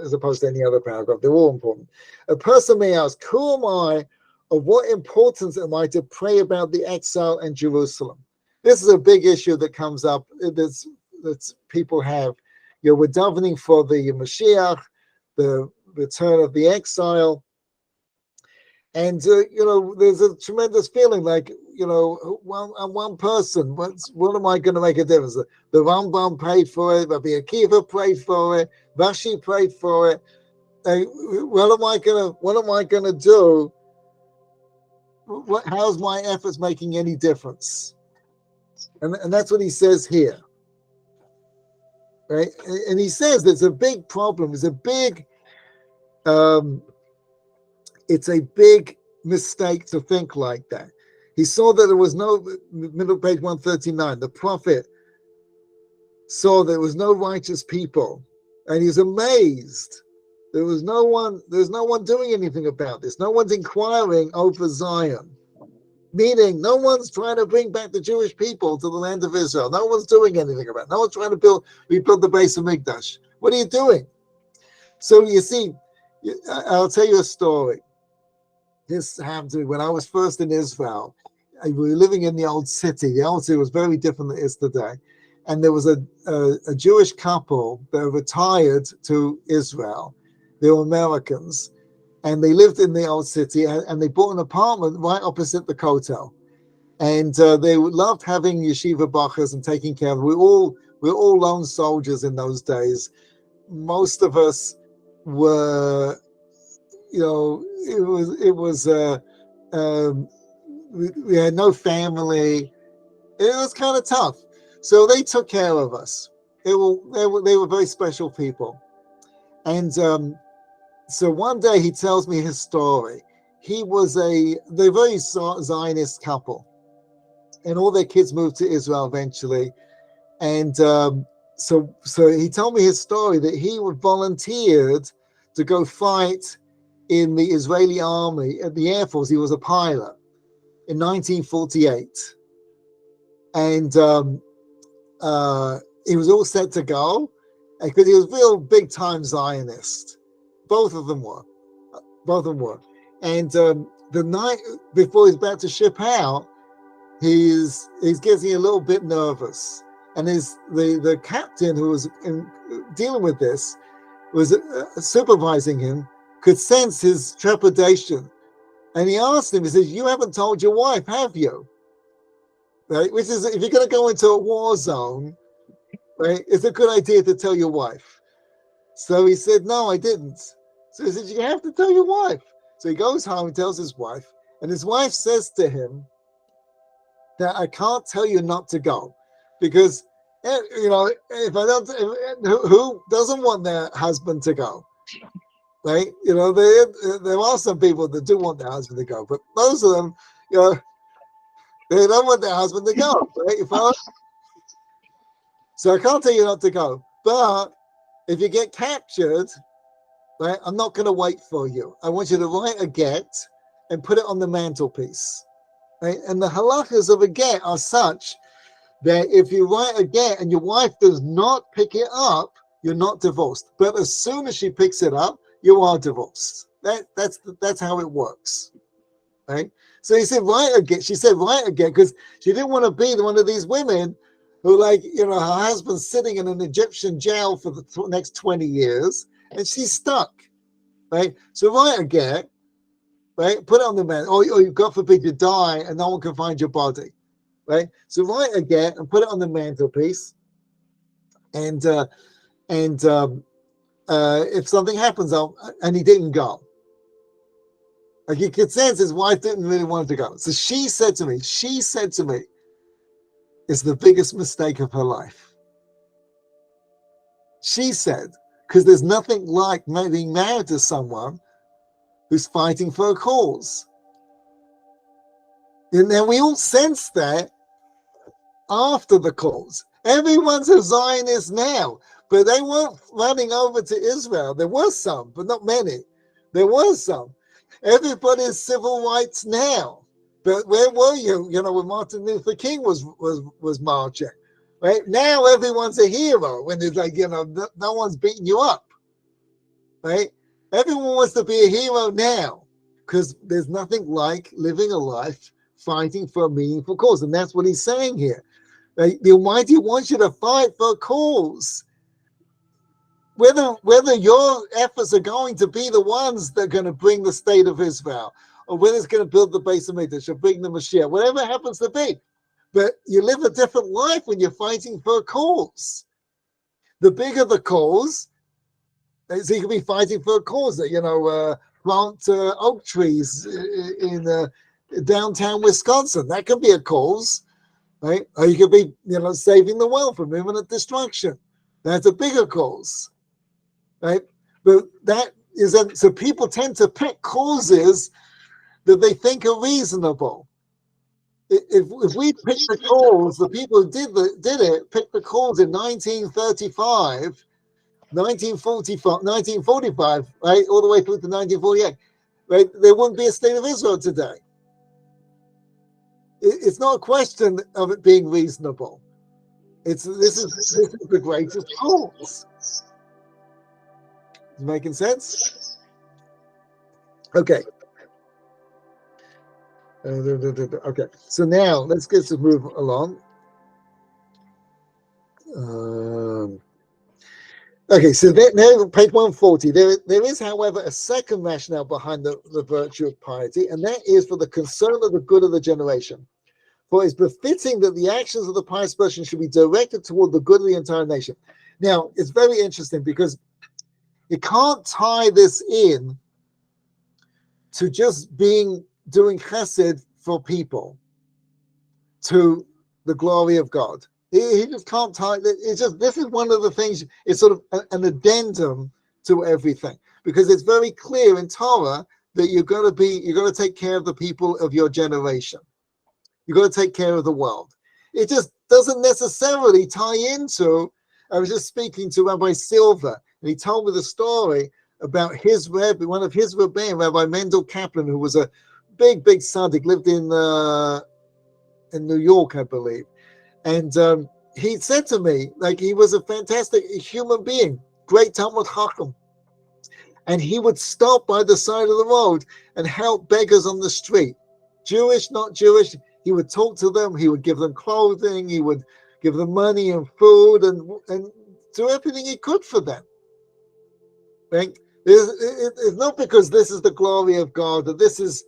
as opposed to any other paragraph. They're all important. A person may ask, "Who am I? Of what importance am I to pray about the exile and Jerusalem?" This is a big issue that comes up. That people have. We're davening for the Mashiach, the return of the exile. And, there's a tremendous feeling like, I'm one person. What am I going to make a difference? The Rambam prayed for it. Rabbi Akiva prayed for it. Rashi prayed for it. What am I going to do? How's my efforts making any difference? And that's what he says here. Right? And he says there's a big problem. It's a big mistake to think like that. He saw that there was no, middle page 139, the prophet saw there was no righteous people, and he was amazed. There's no one doing anything about this. No one's inquiring over Zion. Meaning, no one's trying to bring back the Jewish people to the land of Israel. No one's doing anything about it. No one's trying to rebuild the base of Mikdash. What are you doing? So you see, I'll tell you a story. This happened to me when I was first in Israel. We were living in the old city. The old city was very different than it is today. And there was a Jewish couple that retired to Israel. They were Americans. And they lived in the old city. And they bought an apartment right opposite the Kotel. And they loved having yeshiva bachas and taking care of them. We're all lone soldiers in those days. Most of us were... we had no family. It was kind of tough. So they took care of us. They were very special people. And so one day he tells me his story. They're very Zionist couple. And all their kids moved to Israel eventually. And so he told me his story that he volunteered to go fight in the Israeli army, at the Air Force. He was a pilot in 1948. And he was all set to go because he was a real big time Zionist. Both of them were. And the night before he's about to ship out, he's getting a little bit nervous. And the captain who was dealing with this was supervising him, could sense his trepidation. And he asked him, he says, "You haven't told your wife, have you?" Right? Which is, if you're going to go into a war zone, right, it's a good idea to tell your wife. So he said, "No, I didn't." So he said, "You have to tell your wife." So he goes home and tells his wife, and his wife says to him that, "I can't tell you not to go, because if I don't, who doesn't want their husband to go?" Right? There are some people that do want their husband to go, but most of them, they don't want their husband to go. Right? So I can't tell you not to go, but if you get captured, right, I'm not going to wait for you. I want you to write a get and put it on the mantelpiece. Right? And the halachas of a get are such that if you write a get and your wife does not pick it up, you're not divorced. But as soon as she picks it up, you are divorced. That's how it works, right? So he said, write a get. She said, write a get, because she didn't want to be one of these women who, her husband's sitting in an Egyptian jail for the next 20 years, and she's stuck. right? So write a get, right? Put it on the man, or you God forbid you die and no one can find your body, right? So write a get and put it on the mantelpiece, and if something happens, and he didn't go. Like you could sense his wife didn't really want to go. So she said to me, it's the biggest mistake of her life. She said, because there's nothing like being married to someone who's fighting for a cause. And then we all sense that after the cause. Everyone's a Zionist now, but they weren't running over to Israel. There were some, but not many. There was some. Everybody's civil rights now. But where were you? You know, when Martin Luther King was marching, right? Now everyone's a hero when it's like, you know, no one's beating you up, right? Everyone wants to be a hero now because there's nothing like living a life fighting for a meaningful cause. And that's what he's saying here. Right? The Almighty wants you to fight for a cause. Whether your efforts are going to be the ones that are going to bring the state of Israel, or whether it's going to build the base of Mikdash, or bring the Mashiach, whatever it happens to be. But you live a different life when you're fighting for a cause. The bigger the cause, so you can be fighting for a cause that, you know, plant oak trees in downtown Wisconsin. That could be a cause, right? Or you could be, you know, saving the world from imminent destruction. That's a bigger cause. Right, but that is so people tend to pick causes that they think are reasonable. If we pick the cause, the people who did it picked the cause in 1935, 1945, right, all the way through to 1948, right? There wouldn't be a state of Israel today. It's not a question of it being reasonable. This is the greatest cause. Is it making sense? Okay. Okay. So now let's get to move along. Okay. So now page 140. There is, however, a second rationale behind the virtue of piety, and that is for the concern of the good of the generation. For it's befitting that the actions of the pious person should be directed toward the good of the entire nation. Now, it's very interesting because you can't tie this in to just doing chesed for people to the glory of God. He just can't tie. It's just, this is one of the things. It's sort of an addendum to everything, because it's very clear in Torah that you're going to take care of the people of your generation. You're going to take care of the world. It just doesn't necessarily tie into. I was just speaking to Rabbi Silver, and he told me the story about his Rebbe, one of his Rebbe, Rabbi Mendel Kaplan, who was a big tzaddik, lived in New York, I believe. And he said to me, like, he was a fantastic human being, great Talmud Chacham. And he would stop by the side of the road and help beggars on the street. Jewish, not Jewish. He would talk to them. He would give them clothing. He would give them money and food and do everything he could for them. Right? It's not because this is the glory of God, that this is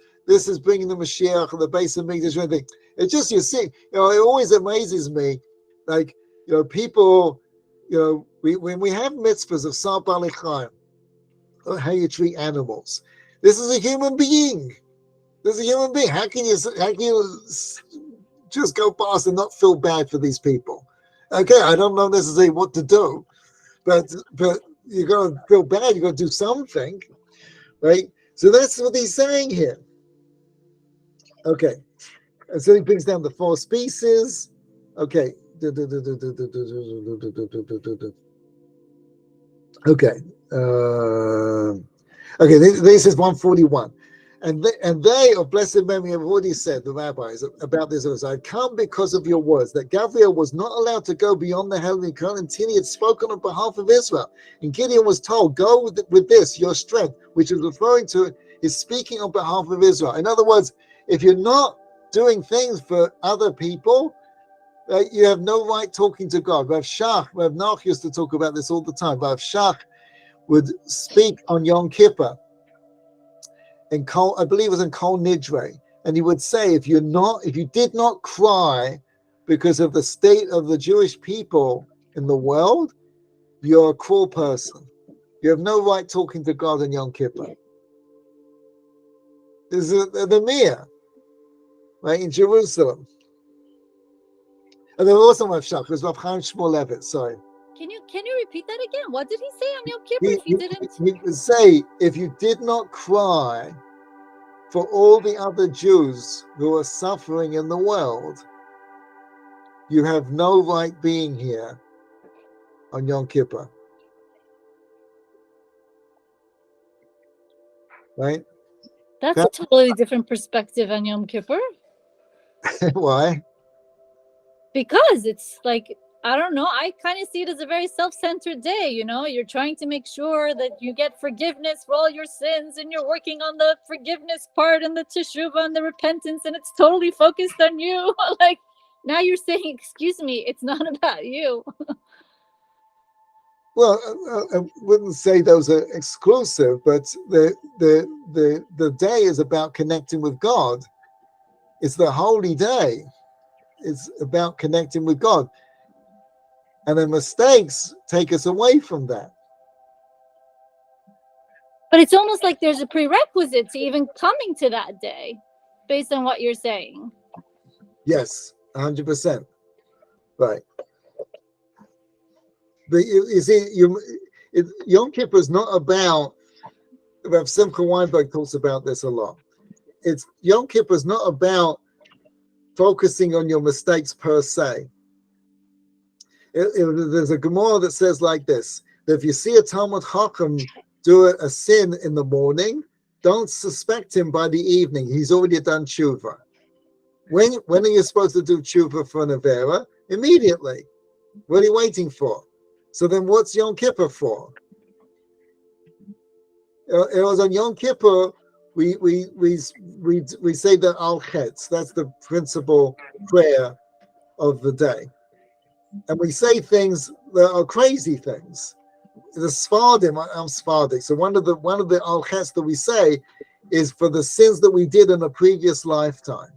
bringing the Mashiach or the base of Mikdash or anything. It's just, you see, it always amazes me, like, people, when we have mitzvahs of Sar Bali Chaim, or how you treat animals, this is a human being. This is a human being. How can you just go past and not feel bad for these people? Okay, I don't know necessarily what to do, but you got to feel bad. You got to do something, right? So that's what he's saying here. Okay, and so he brings down the 4 species. Okay. Okay. Okay. This is 141. And they of blessed memory have already said, the rabbis, about this. I come because of your words, that Gabriel was not allowed to go beyond the heavenly crown until he had spoken on behalf of Israel. And Gideon was told, go with this, your strength, which is referring to his speaking on behalf of Israel. In other words, if you're not doing things for other people, you have no right talking to God. Rav Nach used to talk about this all the time. Rav Shach would speak on Yom Kippur, in Kol, I believe it was in Kol Nidre, and he would say, if you did not cry because of the state of the Jewish people in the world, you're a cruel person. You have no right talking to God in Yom Kippur. This is the Mir, right, in Jerusalem. And there was also Rav Shach, it was Rav Chaim Shmulevitz, sorry. Can you repeat that again? What did he say on Yom Kippur if he didn't? He would say, if you did not cry for all the other Jews who are suffering in the world, you have no right being here on Yom Kippur. Right? That's a totally different perspective on Yom Kippur. Why? Because it's like, I don't know, I kind of see it as a very self-centered day, you know? You're trying to make sure that you get forgiveness for all your sins, and you're working on the forgiveness part and the teshuvah and the repentance, and it's totally focused on you. Like, now you're saying, excuse me, it's not about you. Well, I wouldn't say those are exclusive, but the day is about connecting with God. It's the holy day. It's about connecting with God. And the mistakes take us away from that. But it's almost like there's a prerequisite to even coming to that day, based on what you're saying. Yes, 100%. Right. But you see, Yom Kippur is not about, Rav Simcha Weinberg talks about this a lot. Yom Kippur is not about focusing on your mistakes per se. There's a Gemara that says like this, that if you see a Talmud Chacham do a sin in the morning, don't suspect him by the evening. He's already done tshuva. When are you supposed to do tshuva for an Avera? Immediately. What are you waiting for? So then what's Yom Kippur for? It was on Yom Kippur, we say the Al Chetz. That's the principal prayer of the day. And we say things that are crazy things. The Sfardim, I'm Sephardic, so one of the Al Chetz that we say is for the sins that we did in a previous lifetime.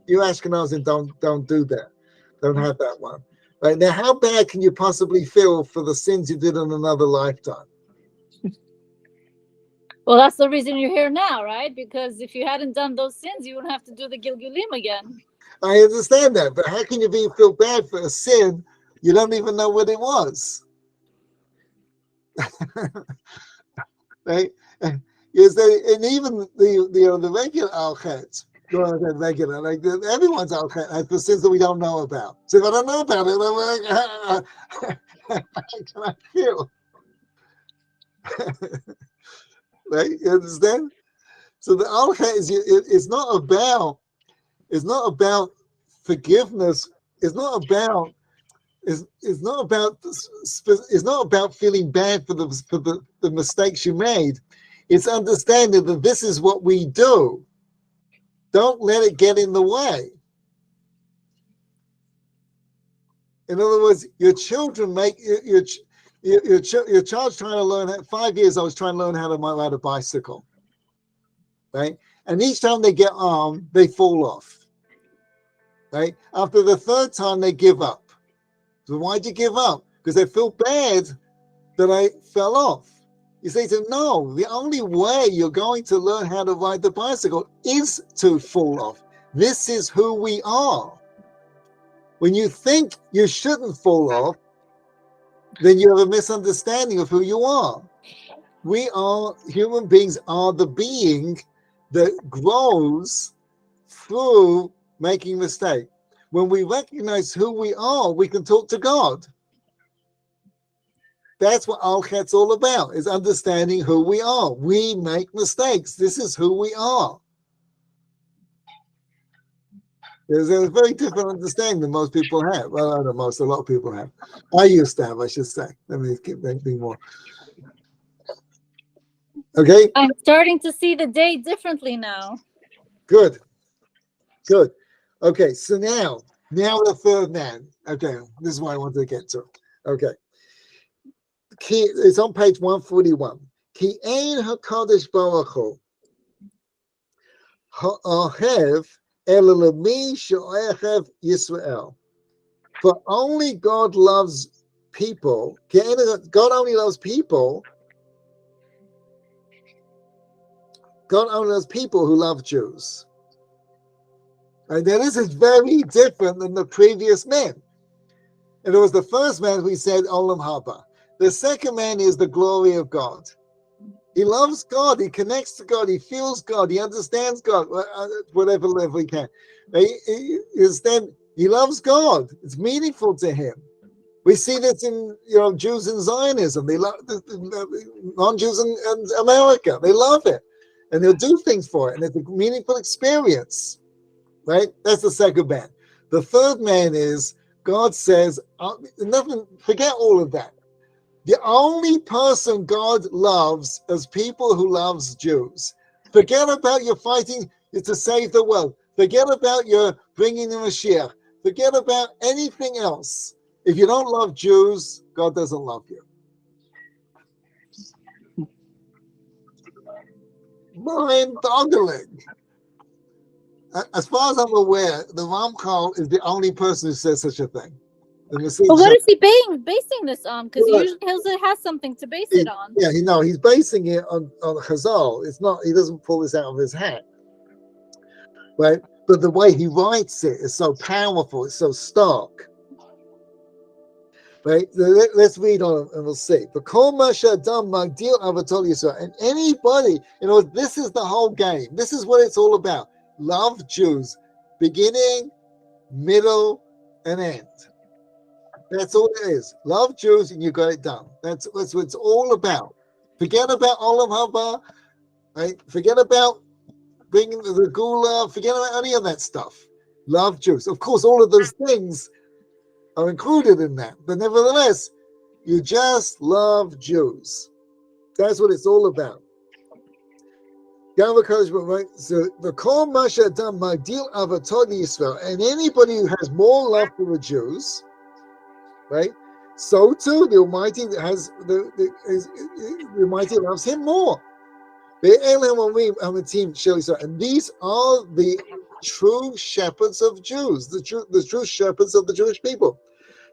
You Ashkenazim don't do that. Don't have that one. Right now, how bad can you possibly feel for the sins you did in another lifetime? Well, that's the reason you're here now, right? Because if you hadn't done those sins, you wouldn't have to do the Gilgulim again. I understand that, but how can you feel bad for a sin you don't even know what it was? Right? And even the regular Al Chetz, regular, like everyone's Al Chetz for sins that we don't know about. So if I don't know about it, I'm like, how can I feel? Right? You understand? So the Al Chetz is not about forgiveness. It's not about feeling bad for the mistakes you made. It's understanding that this is what we do. Don't let it get in the way. In other words, your children make your child's trying to learn. At 5 years, I was trying to learn how to ride a bicycle, right? And each time they get on, they fall off, right? After the third time, they give up. So why'd you give up? Because I feel bad that I fell off. You say to them, no, the only way you're going to learn how to ride the bicycle is to fall off. This is who we are. When you think you shouldn't fall off, then you have a misunderstanding of who you are. Human beings are the being that grows through making mistakes. When we recognize who we are, we can talk to God. That's what Al Chet's all about, is understanding who we are. We make mistakes. This is who we are. There's a very different understanding than most people have. Well, I don't know, a lot of people have. I used to have, I should say. Let me keep thinking more. Okay? I'm starting to see the day differently now. Good. Okay, so now the third man. Okay, this is what I wanted to get to. Okay. It's on page 141. Ki ein HaKadosh Baruch Hu ha'ahev elalami she'ohev Yisrael. For only God loves people. God only loves people. God only loves people who love Jews. And now this is very different than the previous men. And it was the first man we said Olam Haba. The second man is the glory of God. He loves God. He connects to God. He feels God. He understands God, whatever level he can. He loves God. It's meaningful to him. We see this in Jews in Zionism. They love non-Jews in America. They love it, and they'll do things for it, and it's a meaningful experience. Right? That's the second man. The third man is God says nothing. Forget all of that. The only person God loves is people who loves Jews. Forget about your fighting to save the world. Forget about your bringing the Mashiach. Forget about anything else. If you don't love Jews, God doesn't love you. Mind-boggling. As far as I'm aware, the Ramchal is the only person who says such a thing. But what is he basing this on? Because usually he has something to base it on. Yeah, he's basing it on Chazal. It's not. He doesn't pull this out of his hat, right? But the way he writes it is so powerful. It's so stark, right? Let's read on and we'll see. And anybody, this is the whole game. This is what it's all about. Love Jews, beginning, middle, and end. That's all it is. Love Jews, and you got it done. That's what it's all about. Forget about Olam Haba, right? Forget about bringing the Gula. Forget about any of that stuff. Love Jews. Of course, all of those things are included in that. But nevertheless, you just love Jews. That's what it's all about. Right? So the Kol Masha Adam Magdil Avatod Yisrael, and anybody who has more love for the Jews, right? So too, the Almighty has the Almighty loves him more. And these are the true shepherds of Jews, the true shepherds of the Jewish people.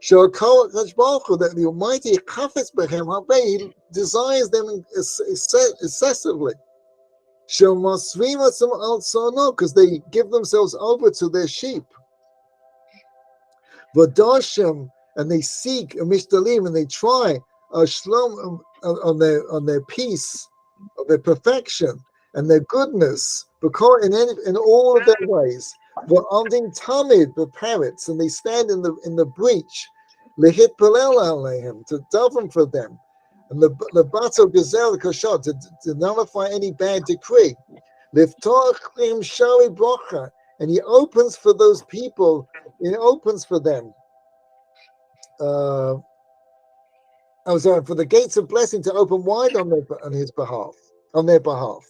That the Almighty He desires them excessively. Because they give themselves over to their sheep. And they seek a mishtalim, and they try a shlom on their peace, of their perfection and their goodness, because in all of their ways. V'amdim tamid b'peretz, and they stand in the breach, lehitpalel alehem, to daven for them, and the bato gezer kashot, to nullify any bad decree. Liftoch im shari brocha, and he opens for those people. He opens for them. For the gates of blessing to open wide on their behalf.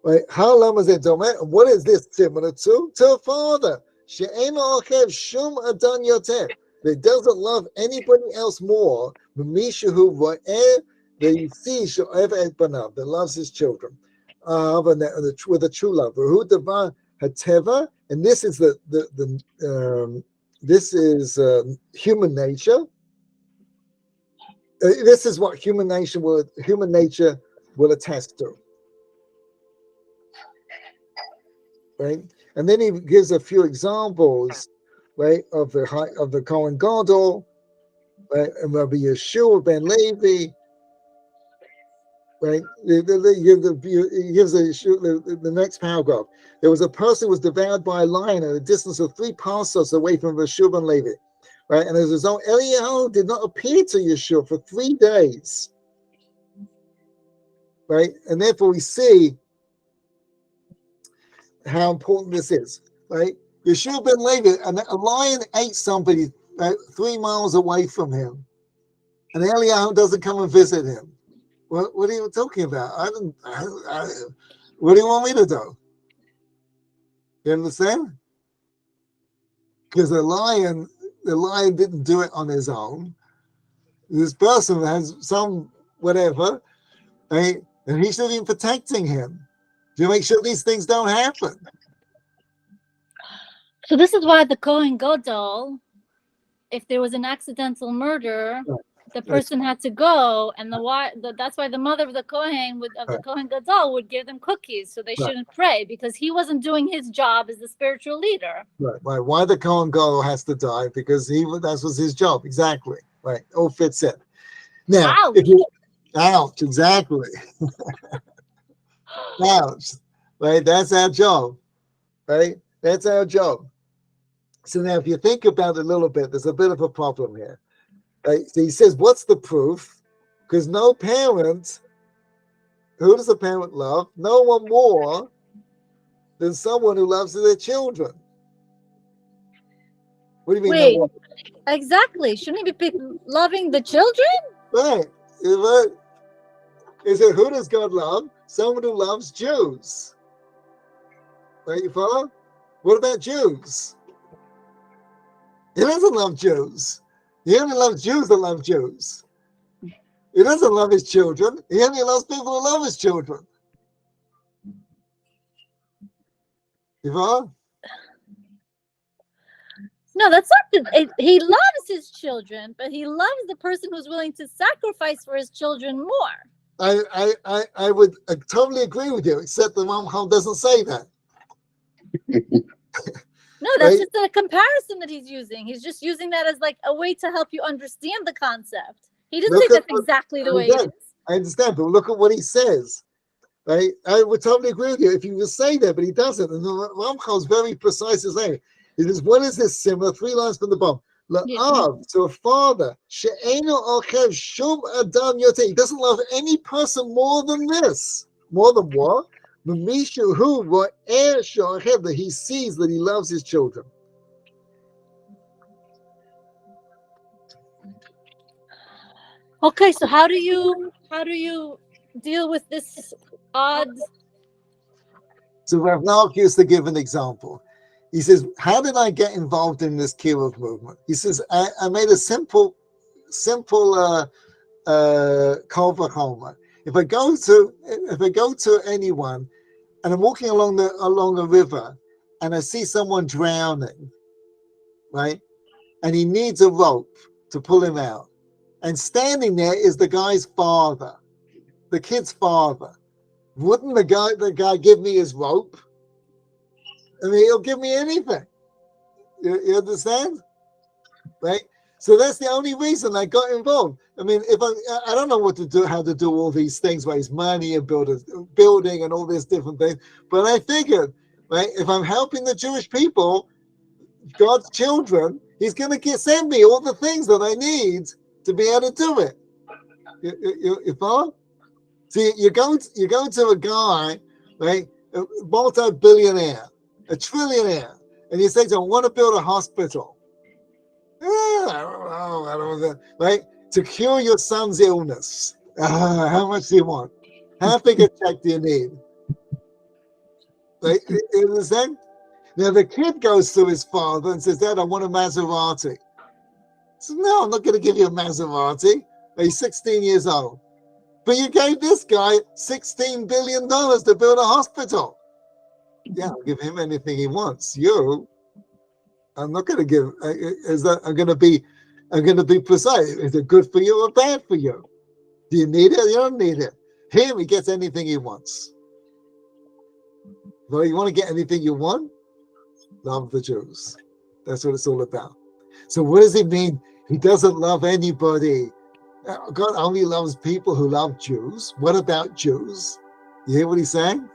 Right? How long is it? What is this similar to? To a father. That doesn't love anybody else more. That loves his children. With a true love. And this is this is human nature. This is what human nature will attest to, right? And then he gives a few examples, right, of the Kohen Gadol, right, and Rabbi Yeshua ben Levi, right? He gives the next paragraph. There was a person who was devoured by a lion at a distance of 3 pasos away from Yeshua ben Levi. Right, and as a result, Eliyahu did not appear to Yeshua for 3 days. Right, and therefore we see how important this is. Right, Yeshua ben Levi, a lion ate somebody 3 miles away from him, and Eliyahu doesn't come and visit him. What are you talking about? What do you want me to do? You understand? Because the lion didn't do it on his own. This person has some whatever, right? And he should have been protecting him. to make sure these things don't happen. So this is why the Kohen Gadol, if there was an accidental murder, Right. the person had to go, and that's why the mother of the Kohen the Kohen Gadol would give them cookies, so they shouldn't pray, because he wasn't doing his job as the spiritual leader. Right. Why the Kohen Gadol has to die? Because that was his job. Exactly. Right. All fits in. Now, ouch, exactly. Ouch. Right. That's our job. Right. That's our job. So now, if you think about it a little bit, there's a bit of a problem here. Right? So he says, what's the proof? Because no parent, who does a parent love? No one more than someone who loves their children. What do you mean? Wait, no one? exactly. Shouldn't he be loving the children? Right. Is it who does God love? Someone who loves Jews. Right, you follow? What about Jews? He doesn't love Jews. He only loves Jews that love Jews. He doesn't love his children. He only loves people who love his children. You follow? No, that's not he loves his children, but he loves the person who's willing to sacrifice for his children more. I would totally agree with you, except the Ramchal doesn't say that. No, that's Right? just a comparison that he's using. He's just using that as like a way to help you understand the concept. He doesn't Look say at that's exactly the way it is. I understand, but look at what he says. Right? I would totally agree with you if he would say that, but he doesn't. And the Ramchal is very precise in saying, he says, what is this similar? 3 lines from the bottom. La'av, to a father. She'enu ochev shum adam yoter. He doesn't love any person more than this. More than what? Mishu hu ro'eh she'ochev, that he sees that he loves his children. Okay, so how do you deal with this odd? So Rav Nark used to give an example. He says, how did I get involved in this Kiruv movement? He says, I made a simple kol v'chomer. If I go to anyone and I'm walking along a river and I see someone drowning, right? And he needs a rope to pull him out. And standing there is the guy's father, the kid's father. Wouldn't the guy give me his rope? I mean, he'll give me anything. You understand? Right? So that's the only reason I got involved. I mean, if I don't know how to do all these things, raise money and build a building and all these different things. But I figured, right, if I'm helping the Jewish people, God's children, he's going to send me all the things that I need to be able to do it. You follow? See, you're going to a guy, right, a multi-billionaire, a trillionaire, and you say to him, I want to build a hospital. I don't know, right? To cure your son's illness. How much do you want? How big a check do you need? Right? You understand? Now the kid goes to his father and says, Dad, I want a Maserati. He says, no, I'm not going to give you a Maserati. He's 16 years old. But you gave this guy $16 billion to build a hospital. Yeah, I'll give him anything he wants. I'm not going to give. I'm going to be precise. Is it good for you or bad for you? Do you need it? You don't need it. Him, he gets anything he wants. Well, you want to get anything you want? Love the Jews. That's what it's all about. So what does it mean? He doesn't love anybody. God only loves people who love Jews. What about Jews? You hear what he's saying?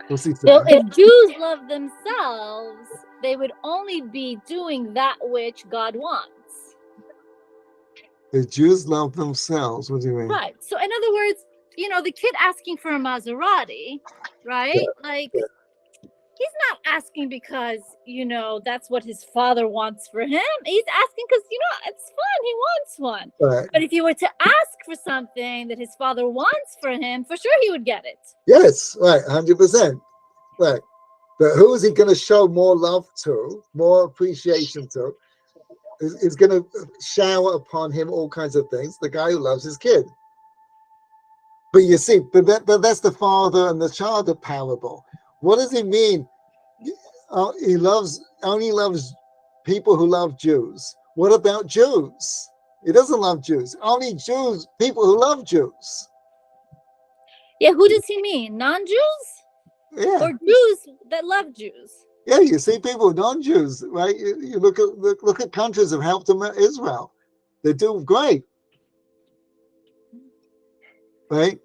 What's he saying? If Jews love themselves, they would only be doing that which God wants. If Jews love themselves, what do you mean? Right. So in other words, the kid asking for a Maserati, right? Yeah. Like, he's not asking because, that's what his father wants for him. He's asking because, it's fun. He wants one. Right. But if you were to ask for something that his father wants for him, for sure he would get it. Yes, right, 100%. Right. But who is he going to show more love to, more appreciation to? Is going to shower upon him all kinds of things. The guy who loves his kid. But you see, but that's the father and the child parable. What does he mean? He only loves people who love Jews. What about Jews? He doesn't love Jews. Only Jews, people who love Jews. Yeah, who does he mean? Non-Jews Yeah, or Jews that love Jews? yeah. You see, people non-Jews, right? You look at countries that have helped Israel. They do great, right?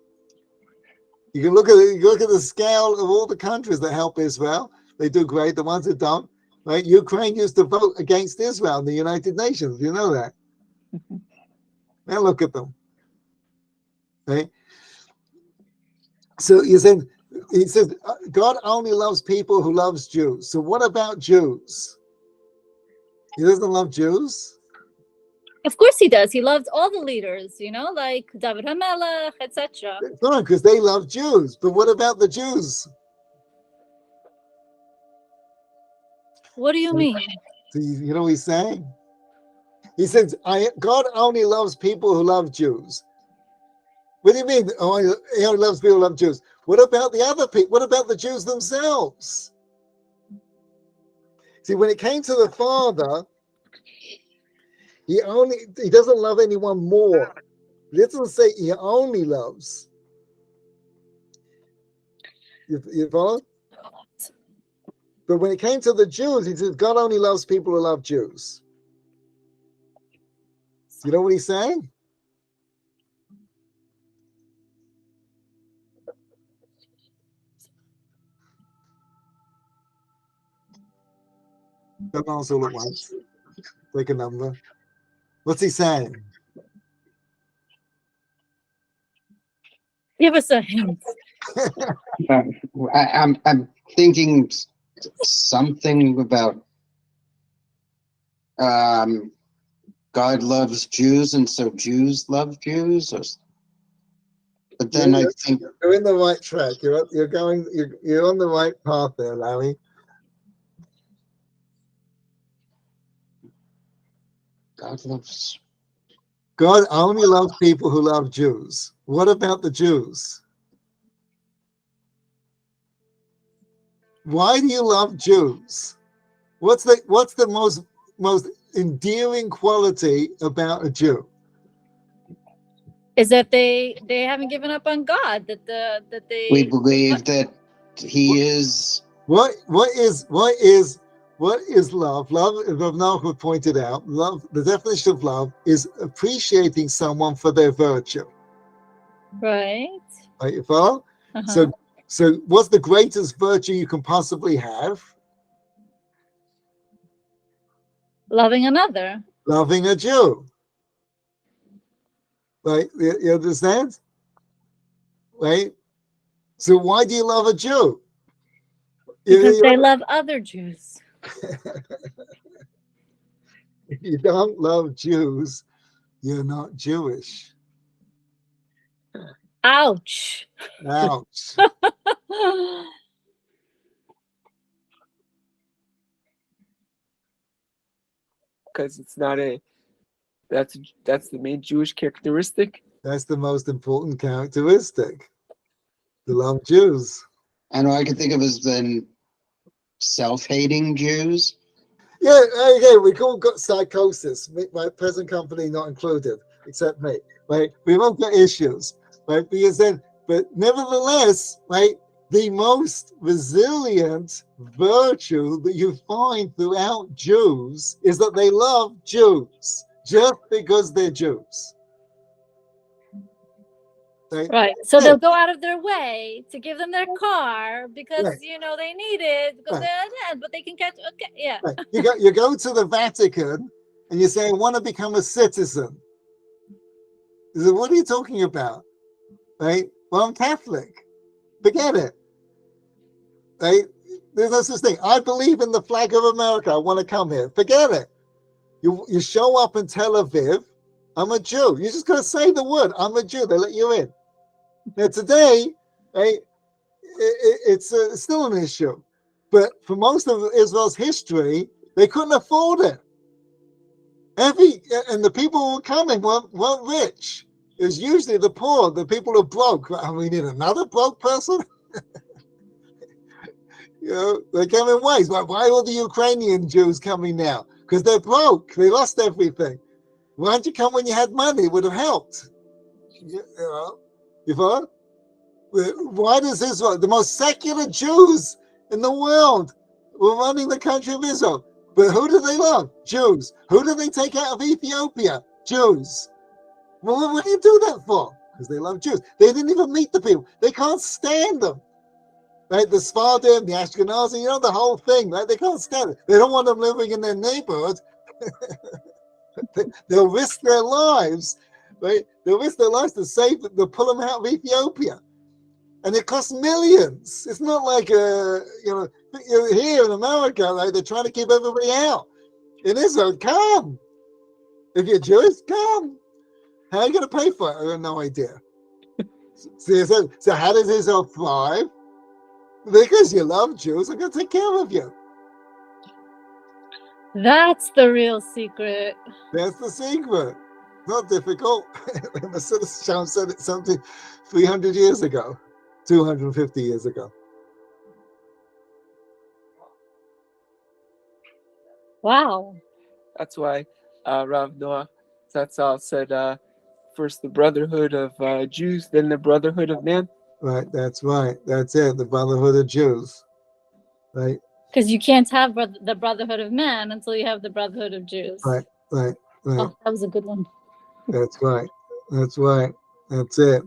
You can look at the scale of all the countries that help Israel. They do great. The ones that don't, right? Ukraine used to vote against Israel in the United Nations. You know that. Now look at them, right? So he said, God only loves people who loves Jews. So what about Jews? He doesn't love Jews? Of course he does. He loves all the leaders, like David HaMelech, etc. No, because they love Jews. But what about the Jews? What do you mean? So you know what he's saying? He says, God only loves people who love Jews. What do you mean? Oh, he only loves people who love Jews. What about the other people? What about the Jews themselves? See, when it came to the Father, he doesn't love anyone more. He doesn't say he only loves. You follow? But when it came to the Jews, he says God only loves people who love Jews. You know what he's saying? Don't answer all at once. Take a number. What's he saying? Give us a hint. I'm thinking something about God loves Jews, and so Jews love Jews. But then I think you're in the right track. You're on the right path there, Larry. God only loves people who love Jews. What about the Jews? Why do you love Jews? What's the most endearing quality about a Jew? Is that they haven't given up on God? we believe that he is. What is love? Love, as Rav Nachman pointed out, love. The definition of love is appreciating someone for their virtue. Right. Right, you follow? Uh-huh. So what's the greatest virtue you can possibly have? Loving another. Loving a Jew. Right? You understand? Right? So why do you love a Jew? Because they love other Jews. If you don't love Jews, you're not Jewish. Ouch. Ouch. Because it's not that's the main Jewish characteristic. That's the most important characteristic. To love Jews. And all I can think of is then self-hating Jews. Yeah, okay, we all got psychosis. My present company not included, except me. Right? We've all got issues, right? But nevertheless, right, the most resilient virtue that you find throughout Jews is that they love Jews just because they're Jews. Right. So they'll go out of their way to give them their car because they need it because but they can catch. Okay, yeah. Right. You go to the Vatican and you say, I want to become a citizen. He said, what are you talking about? Right? Well, I'm Catholic. Forget it. Right? There's no such thing. I believe in the flag of America. I want to come here. Forget it. You show up in Tel Aviv. I'm a Jew. You just got to say the word. I'm a Jew. They let you in. Now today, right, it's still an issue. But for most of Israel's history, they couldn't afford it. And the people who were coming weren't rich. It's usually the poor, the people who are broke. And we need another broke person. You know, they come in waves. Why are the Ukrainian Jews coming now? Because they're broke. They lost everything. Why didn't you come when you had money? It would have helped. You know, why does Israel, the most secular Jews in the world, were running the country of Israel? But who do they love? Jews. Who do they take out of Ethiopia? Jews. Well, what do you do that for? Because they love Jews. They didn't even meet the people. They can't stand them. Right? The Sephardim, the Ashkenazi, you know, the whole thing, right? They can't stand it. They don't want them living in their neighborhood. They'll risk their lives, right? They'll risk their lives to save them, to pull them out of Ethiopia. And it costs millions. It's not like, you know, here in America, right? They're trying to keep everybody out. In Israel, come. If you're Jewish, come. How are you going to pay for it? I have no idea. So how does Israel thrive? Because you love Jews, I'm going to take care of you. That's the real secret. That's the secret. Not difficult. Mesilat Yesharim said it something 300 years ago, 250 years ago. Wow. That's why Rav Noah Zatzal said, first the brotherhood of Jews, then the brotherhood of man. Right, that's right. That's it, the brotherhood of Jews. Right, Because you can't have the brotherhood of man until you have the brotherhood of Jews. right. Oh, that was a good one. That's right. That's right. That's it.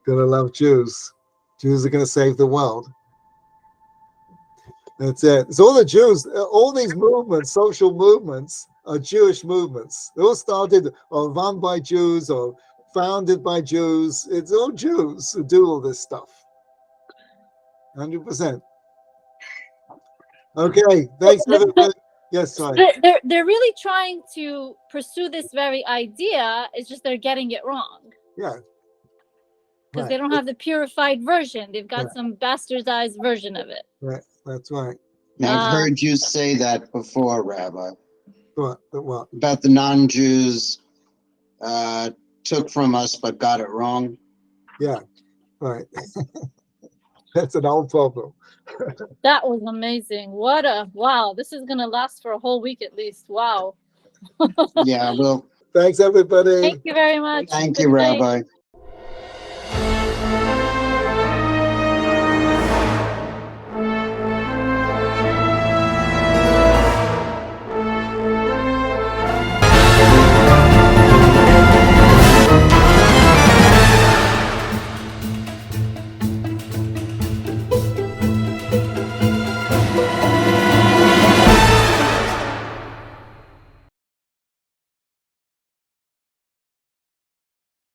Gonna love Jews. Jews are gonna save the world. That's it. It's all the Jews, all these movements, social movements, are Jewish movements. They all started or run by Jews or founded by Jews. It's all Jews who do all this stuff. 100%. Okay, thanks everybody. Yes, sorry. They're really trying to pursue this very idea. It's just they're getting it wrong. Yeah. Because they don't have the purified version. They've got Right. some bastardized version of it. Right, that's right. I've heard you say that before, Rabbi, What? about the non-Jews took from us but got it wrong. Yeah, right. That's an old problem. That was amazing. Wow. This is going to last for a whole week at least. Wow. Yeah, well, Thanks, everybody. Thank you very much. thank Good you, night. Rabbi.